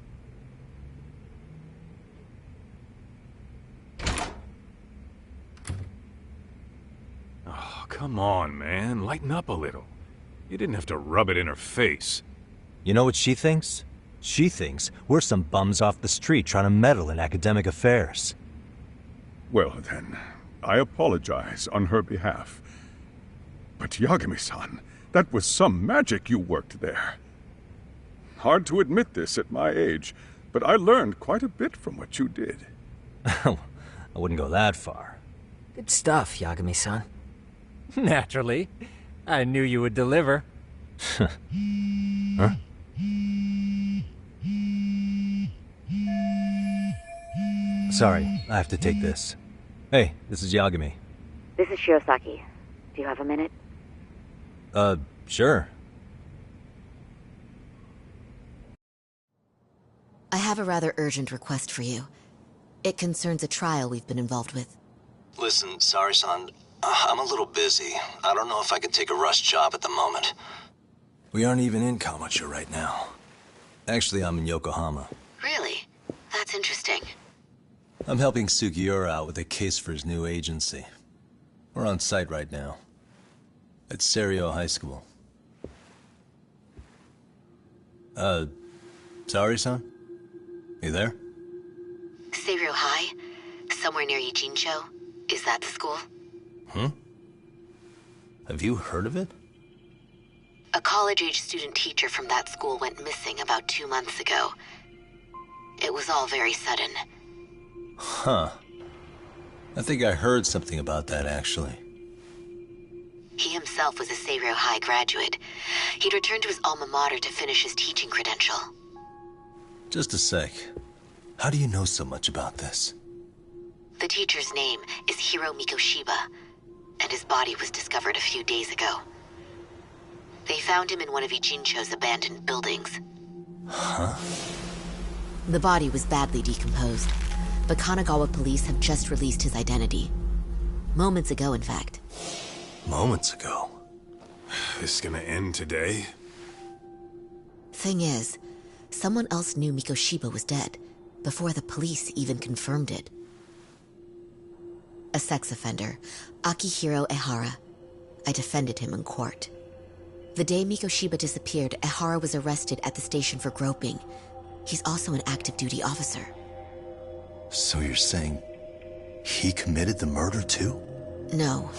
Oh, come on, man. Lighten up a little. You didn't have to rub it in her face. You know what she thinks? She thinks we're some bums off the street trying to meddle in academic affairs. Well then, I apologize on her behalf. But Yagami-san, that was some magic you worked there. Hard to admit this at my age, but I learned quite a bit from what you did. I wouldn't go that far. Good stuff, Yagami-san. Naturally. I knew you would deliver. Huh? Sorry, I have to take this. Hey, this is Yagami. This is Shirosaki. Do you have a minute? Sure. I have a rather urgent request for you. It concerns a trial we've been involved with. Listen, sorry-san, I'm a little busy. I don't know if I could take a rush job at the moment. We aren't even in Kamucha right now. Actually, I'm in Yokohama. Really? That's interesting. I'm helping Sugiura out with a case for his new agency. We're on site right now. At Serio High School. Sorry, son? You there? Seiryo High? Somewhere near Yijincho? Is that the school? Have you heard of it? A college-age student teacher from that school went missing about 2 months ago. It was all very sudden. Huh. I think I heard something about that, actually. He himself was a Seiryo High graduate. He'd returned to his alma mater to finish his teaching credential. Just a sec. How do you know so much about this? The teacher's name is Hiro Mikoshiba, and his body was discovered a few days ago. They found him in one of Ijincho's abandoned buildings. Huh? The body was badly decomposed, but Kanagawa police have just released his identity. Moments ago, in fact. Moments ago? This gonna end today? Thing is, someone else knew Mikoshiba was dead, before the police even confirmed it. A sex offender, Akihiro Ehara. I defended him in court. The day Mikoshiba disappeared, Ehara was arrested at the station for groping. He's also an active duty officer. So you're saying he committed the murder too? No.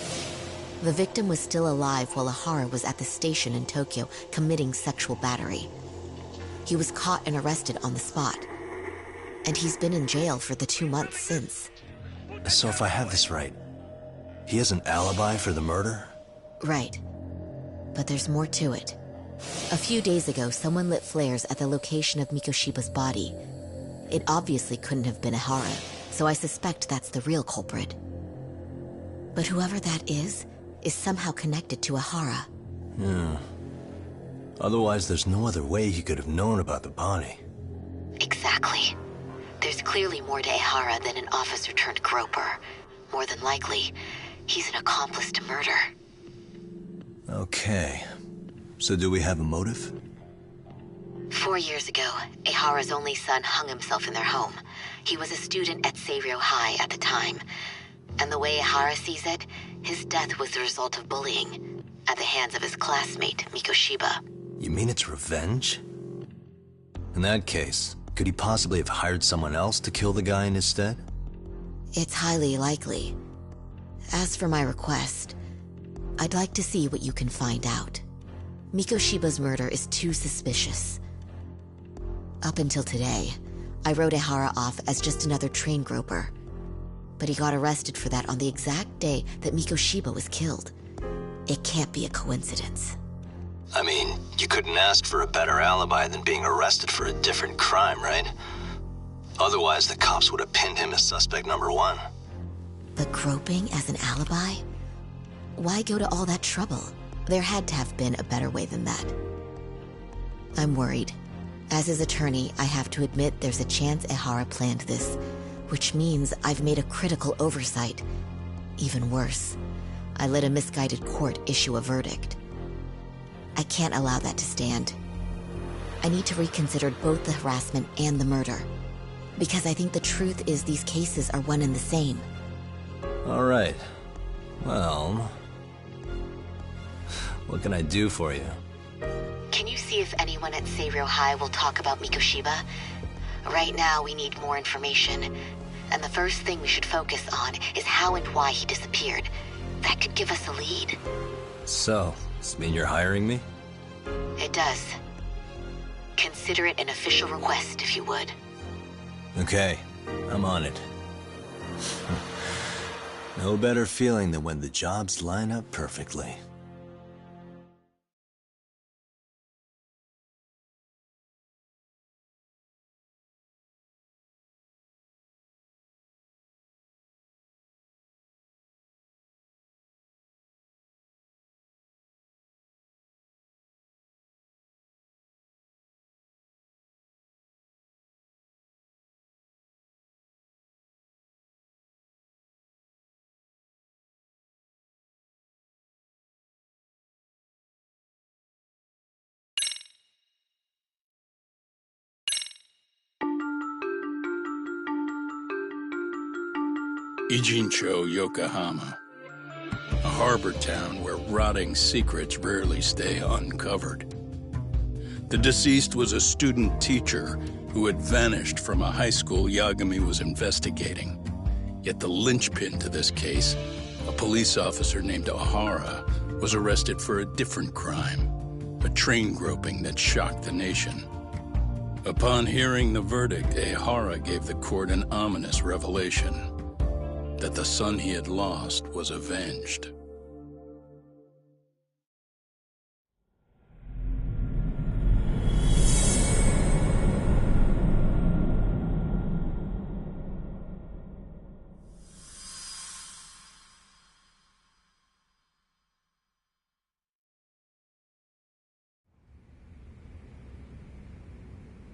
The victim was still alive while Ehara was at the station in Tokyo committing sexual battery. He was caught and arrested on the spot. And he's been in jail for the 2 months since. So if I have this right, he has an alibi for the murder? Right. But there's more to it. A few days ago, someone lit flares at the location of Mikoshiba's body. It obviously couldn't have been Ehara, so I suspect that's the real culprit. But whoever that is somehow connected to Ehara. Yeah. Otherwise, there's no other way he could have known about the body. Exactly. There's clearly more to Ehara than an officer-turned-groper. More than likely, he's an accomplice to murder. Okay. So do we have a motive? 4 years ago, Ehara's only son hung himself in their home. He was a student at Seiryo High at the time. And the way Ehara sees it, his death was the result of bullying at the hands of his classmate, Mikoshiba. You mean it's revenge? In that case, could he possibly have hired someone else to kill the guy in his stead? It's highly likely. As for my request, I'd like to see what you can find out. Mikoshiba's murder is too suspicious. Up until today, I wrote Ehara off as just another train groper. But he got arrested for that on the exact day that Mikoshiba was killed. It can't be a coincidence. I mean, you couldn't ask for a better alibi than being arrested for a different crime, right? Otherwise, the cops would have pinned him as suspect number 1. But groping as an alibi? Why go to all that trouble? There had to have been a better way than that. I'm worried. As his attorney, I have to admit there's a chance Ehara planned this, which means I've made a critical oversight. Even worse, I let a misguided court issue a verdict. I can't allow that to stand. I need to reconsider both the harassment and the murder, because I think the truth is these cases are one and the same. All right. Well, what can I do for you? Can you see if anyone at Seiryo High will talk about Mikoshiba? Right now, we need more information. And the first thing we should focus on is how and why he disappeared. That could give us a lead. So, does this mean you're hiring me? It does. Consider it an official request, if you would. Okay, I'm on it. No better feeling than when the jobs line up perfectly. Ijincho, Yokohama. A harbor town where rotting secrets rarely stay uncovered. The deceased was a student teacher who had vanished from a high school Yagami was investigating. Yet the linchpin to this case, a police officer named Ohara, was arrested for a different crime, a train groping that shocked the nation. Upon hearing the verdict, Ohara gave the court an ominous revelation, that the son he had lost was avenged.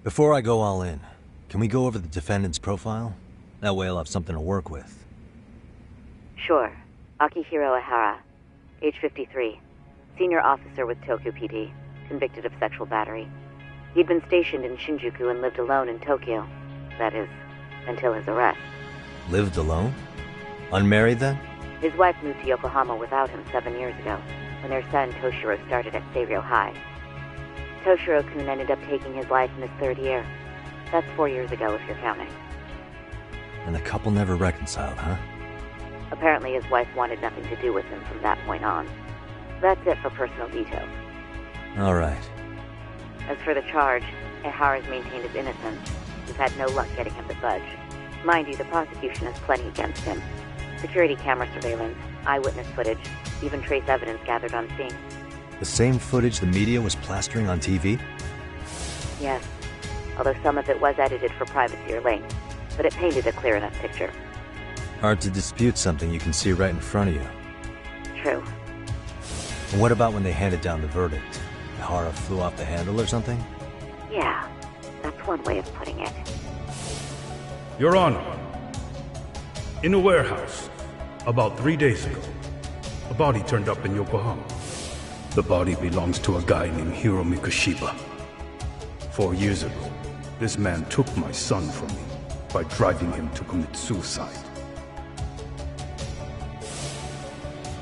Before I go all in, can we go over the defendant's profile? That way I'll have something to work with. Sure. Akihiro Ihara, age 53, senior officer with Tokyo PD, convicted of sexual battery. He'd been stationed in Shinjuku and lived alone in Tokyo. That is, until his arrest. Lived alone? Unmarried then? His wife moved to Yokohama without him 7 years ago, when their son Toshiro started at Seiryo High. Toshiro-kun ended up taking his life in his third year. That's 4 years ago, if you're counting. And the couple never reconciled, huh? Apparently his wife wanted nothing to do with him from that point on. That's it for personal details. All right. As for the charge, Ihara's maintained his innocence. We've had no luck getting him to budge. Mind you, the prosecution has plenty against him. Security camera surveillance, eyewitness footage, even trace evidence gathered on scene. The same footage the media was plastering on TV? Yes, although some of it was edited for privacy or length, but it painted a clear enough picture. Hard to dispute something you can see right in front of you. True. And what about when they handed down the verdict? Ihara flew off the handle or something? Yeah, that's one way of putting it. Your Honor, in a warehouse, about 3 days ago, a body turned up in Yokohama. The body belongs to a guy named Hiro Mikoshiba. 4 years ago, this man took my son from me by driving him to commit suicide.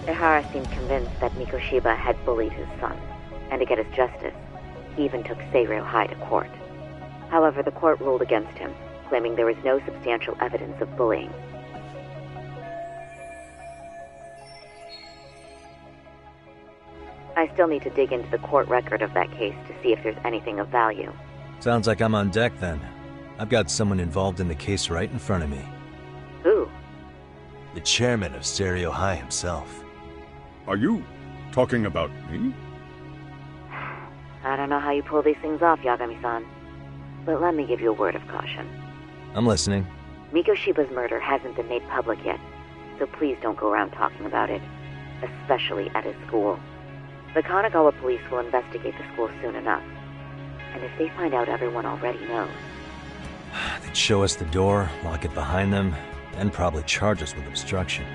Ihara seemed convinced that Mikoshiba had bullied his son, and to get his justice, he even took Seiryo High to court. However, the court ruled against him, claiming there was no substantial evidence of bullying. I still need to dig into the court record of that case to see if there's anything of value. Sounds like I'm on deck then. I've got someone involved in the case right in front of me. Who? The chairman of Seiryo High himself. Are you talking about me? I don't know how you pull these things off, Yagami-san. But let me give you a word of caution. I'm listening. Mikoshiba's murder hasn't been made public yet, so please don't go around talking about it, especially at his school. The Kanagawa police will investigate the school soon enough. And if they find out everyone already knows... They'd show us the door, lock it behind them, and probably charge us with obstruction.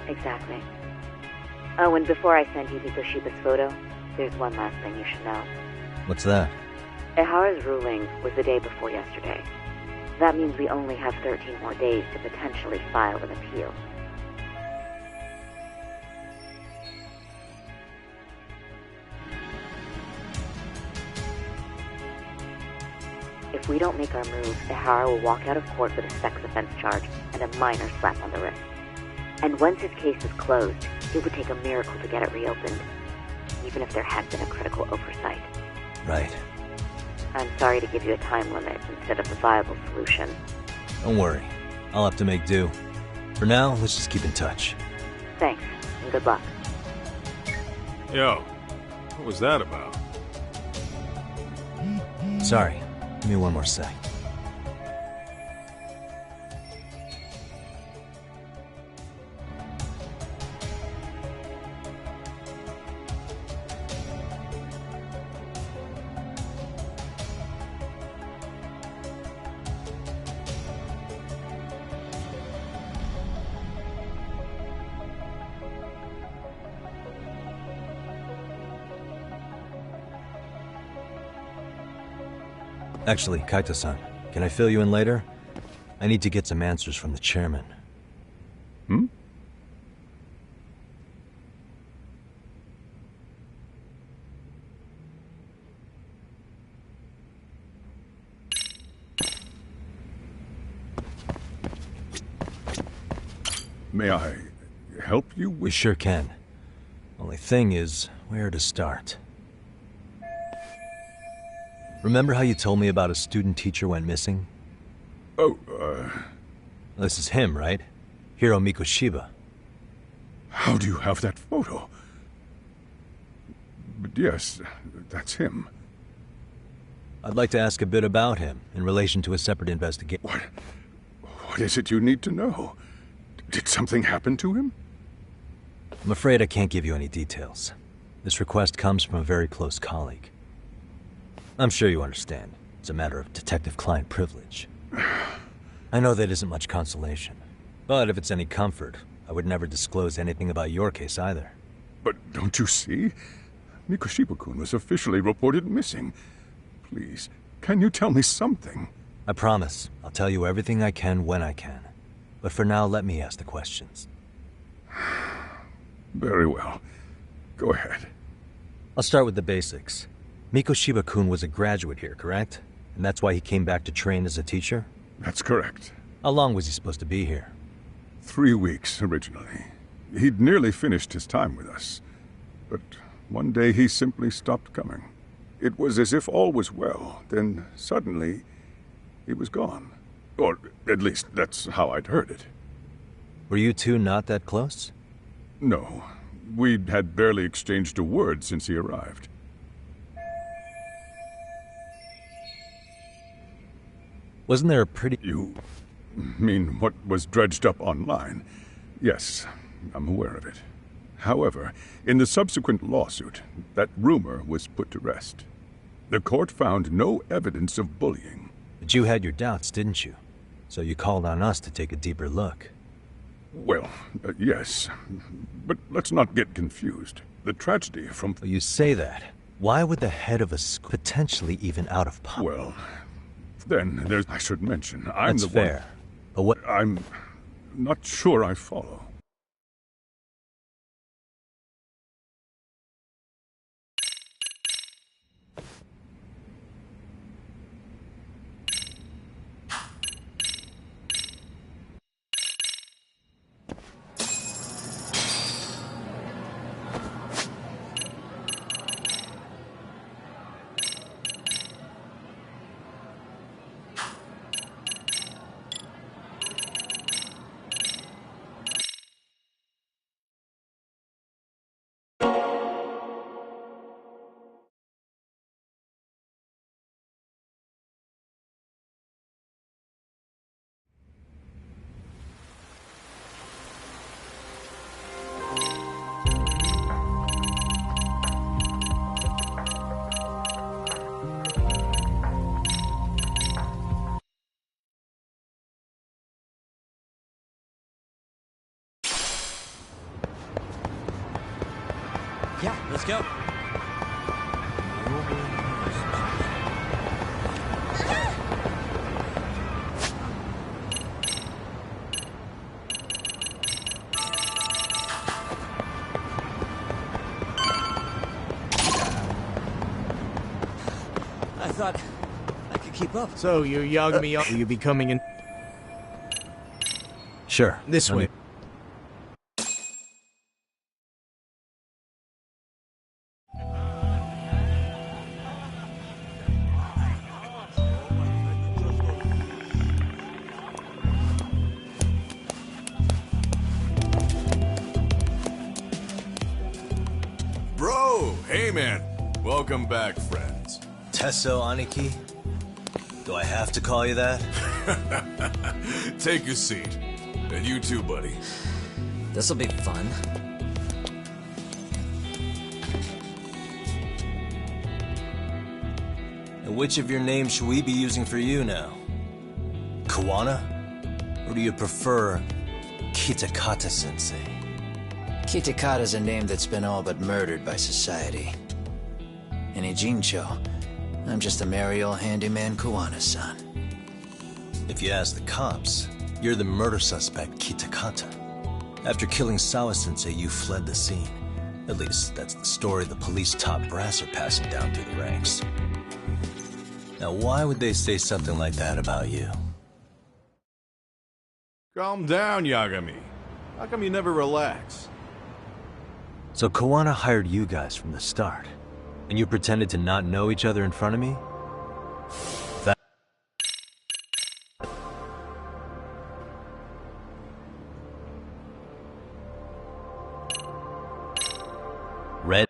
Exactly. Oh, and before I send you Mikoshiba's photo, there's one last thing you should know. What's that? Ihara's ruling was the day before yesterday. That means we only have 13 more days to potentially file an appeal. If we don't make our move, Ihara will walk out of court with a sex offense charge and a minor slap on the wrist. And once his case is closed, it would take a miracle to get it reopened, even if there had been a critical oversight. Right. I'm sorry to give you a time limit instead of a viable solution. Don't worry. I'll have to make do. For now, let's just keep in touch. Thanks, and good luck. Yo, what was that about? Sorry. Give me one more sec. Actually, Kaito-san, can I fill you in later? I need to get some answers from the chairman. Hmm? May I help you with... We sure can. Only thing is, where to start? Remember how you told me about a student teacher went missing? Oh, This is him, right? Hiro Mikoshiba. How do you have that photo? But yes, that's him. I'd like to ask a bit about him in relation to a separate investigation. What is it you need to know? Did something happen to him? I'm afraid I can't give you any details. This request comes from a very close colleague. I'm sure you understand. It's a matter of detective-client privilege. I know that isn't much consolation. But if it's any comfort, I would never disclose anything about your case either. But don't you see? Mikoshiba-kun was officially reported missing. Please, can you tell me something? I promise. I'll tell you everything I can when I can. But for now, let me ask the questions. Very well. Go ahead. I'll start with the basics. Mikoshiba-kun was a graduate here, correct? And that's why he came back to train as a teacher? That's correct. How long was he supposed to be here? 3 weeks, originally. He'd nearly finished his time with us. But one day he simply stopped coming. It was as if all was well, then suddenly he was gone. Or at least that's how I'd heard it. Were you two not that close? No. We'd had barely exchanged a word since he arrived. Wasn't there a pretty... You mean what was dredged up online? Yes, I'm aware of it. However, in the subsequent lawsuit, that rumor was put to rest. The court found no evidence of bullying. But you had your doubts, didn't you? So you called on us to take a deeper look. Well, yes. But let's not get confused. The tragedy from... You say that. Why would the head of a school, potentially even out of power... Well, then there's... I should mention, I'm That's the fair. one... But what... I'm not sure I follow. Yeah, let's go. I thought I could keep up. So, you Yagami, will you be coming in? Sure. This way. Bro, hey man. Welcome back, friends. Tesso Aniki? Do I have to call you that? Take a seat. And you too, buddy. This'll be fun. And which of your names should we be using for you now? Kawana? Or do you prefer Kitakata-sensei? Kitakata's a name that's been all but murdered by society. In Ijincho, I'm just a merry old handyman Kawana-san. If you ask the cops, you're the murder suspect Kitakata. After killing Sawa-sensei, you fled the scene. At least, that's the story the police top brass are passing down through the ranks. Now, why would they say something like that about you? Calm down, Yagami. How come you never relax? So Koana hired you guys from the start, and you pretended to not know each other in front of me? That... Red...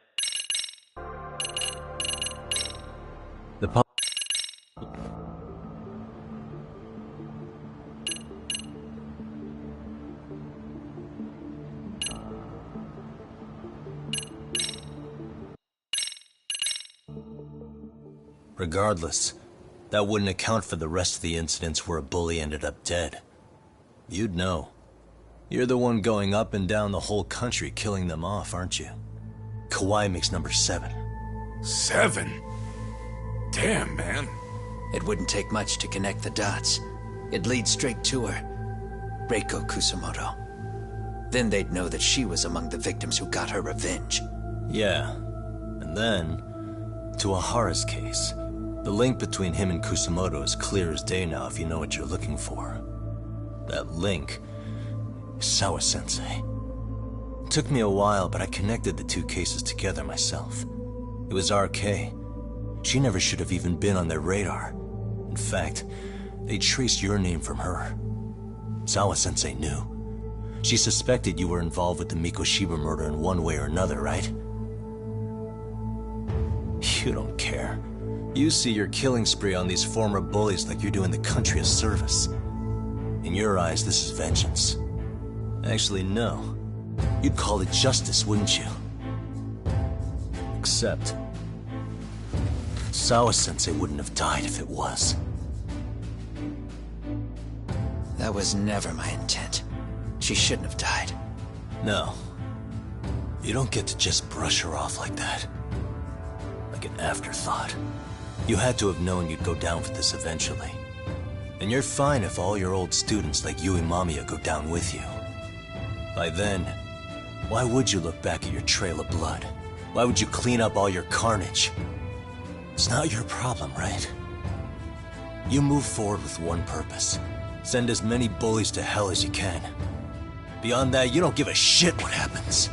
The pub... Regardless, that wouldn't account for the rest of the incidents where a bully ended up dead. You'd know. You're the one going up and down the whole country killing them off, aren't you? Kawhi makes number 7. 7? Damn, man. It wouldn't take much to connect the dots. It'd lead straight to her. Reiko Kusamoto. Then they'd know that she was among the victims who got her revenge. Yeah. And then, to Ahara's case. The link between him and Kusamoto is clear as day now if you know what you're looking for. That link is Sawa-sensei. It took me a while, but I connected the two cases together myself. It was RK. She never should have even been on their radar. In fact, they traced your name from her. Sawa-sensei knew. She suspected you were involved with the Mikoshiba murder in one way or another, right? You don't care. You see your killing spree on these former bullies like you're doing the country a service. In your eyes, this is vengeance. Actually, no. You'd call it justice, wouldn't you? Except... Sawa-sensei wouldn't have died if it was. That was never my intent. She shouldn't have died. No. You don't get to just brush her off like that. Like an afterthought. You had to have known you'd go down for this eventually. And you're fine if all your old students like Yui Mamiya go down with you. By then, why would you look back at your trail of blood? Why would you clean up all your carnage? It's not your problem, right? You move forward with one purpose. Send as many bullies to hell as you can. Beyond that, you don't give a shit what happens.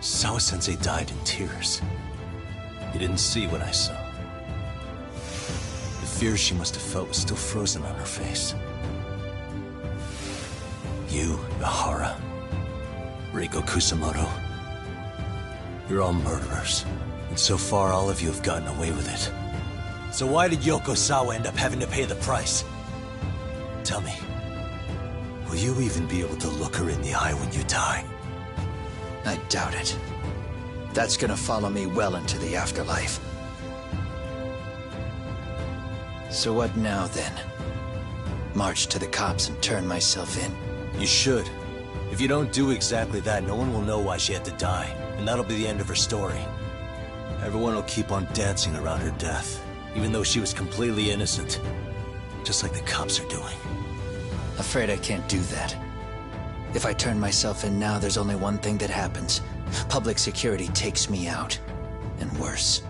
Sawa-sensei died in tears. You didn't see what I saw. The fear she must have felt was still frozen on her face. You, Ahara, Reiko Kusamoto, you're all murderers. And so far, all of you have gotten away with it. So why did Yoko Sawa end up having to pay the price? Tell me, will you even be able to look her in the eye when you die? I doubt it. That's gonna follow me well into the afterlife. So what now, then? March to the cops and turn myself in? You should. If you don't do exactly that, no one will know why she had to die, and that'll be the end of her story. Everyone will keep on dancing around her death, even though she was completely innocent. Just like the cops are doing. Afraid I can't do that. If I turn myself in now, there's only one thing that happens. Public security takes me out. And worse,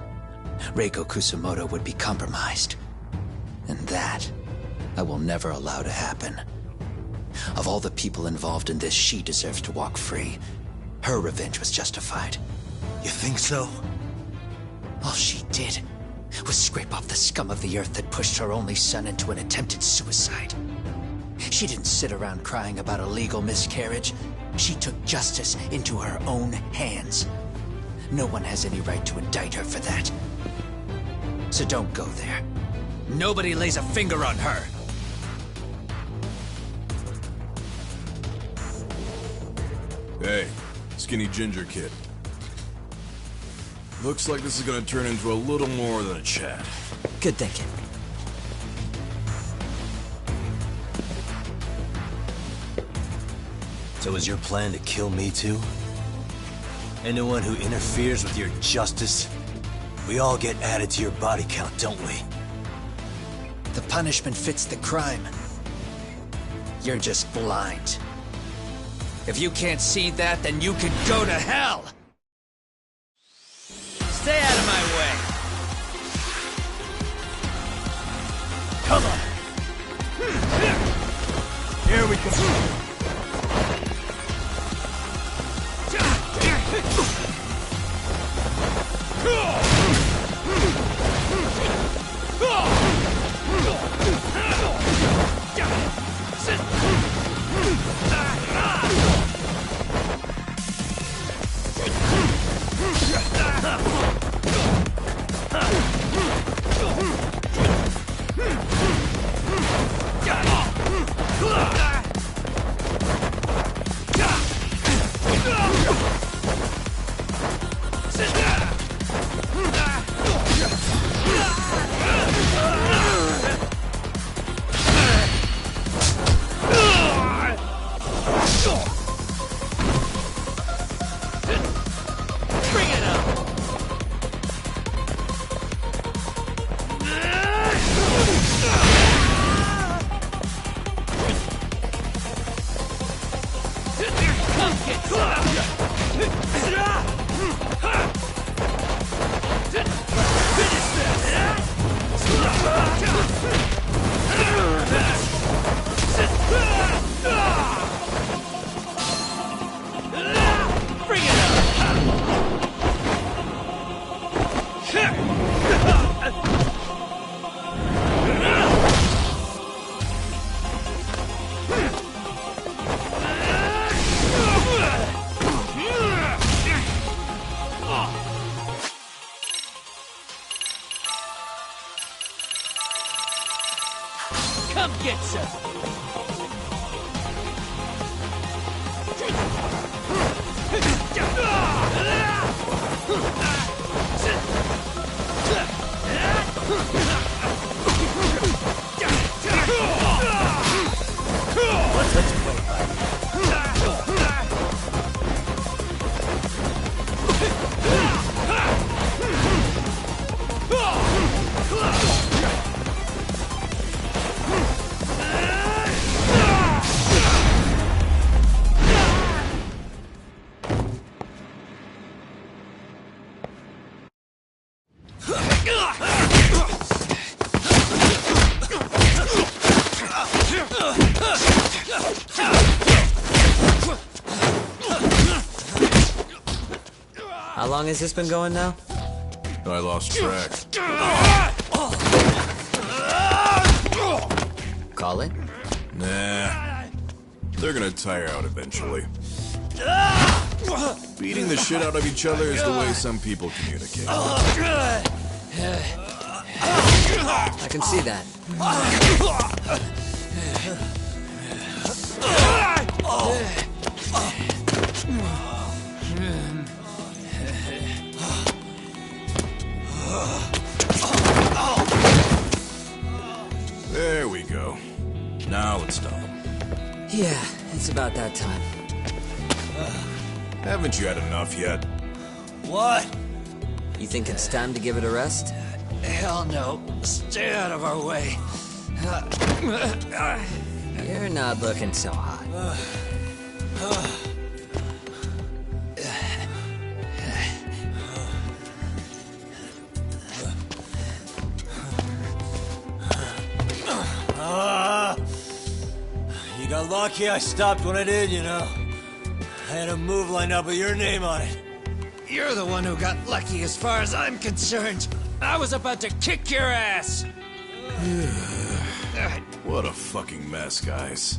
Reiko Kusamoto would be compromised. And that, I will never allow to happen. Of all the people involved in this, she deserves to walk free. Her revenge was justified. You think so? All she did was scrape off the scum of the earth that pushed her only son into an attempted suicide. She didn't sit around crying about a legal miscarriage. She took justice into her own hands. No one has any right to indict her for that. So don't go there. Nobody lays a finger on her. Hey, skinny ginger kid. Looks like this is gonna turn into a little more than a chat. Good thinking. So is your plan to kill me too? Anyone who interferes with your justice, we all get added to your body count, don't we? The punishment fits the crime. You're just blind. If you can't see that, then you can go to hell! Stay out of my way! Come on! Here we go! get some. Let's play How long has this been going now? I lost track. Call it? Nah. They're gonna tire out eventually. Beating the shit out of each other is the way some people communicate. I can see that. There we go. Now let's stop them. Yeah, it's about that time. Haven't you had enough yet? What? You think it's time to give it a rest? Hell no. Stay out of our way. You're not looking so hot. You got lucky I stopped when I did, you know. I had a move lined up with your name on it. You're the one who got lucky as far as I'm concerned. I was about to kick your ass. What a fucking mess, guys.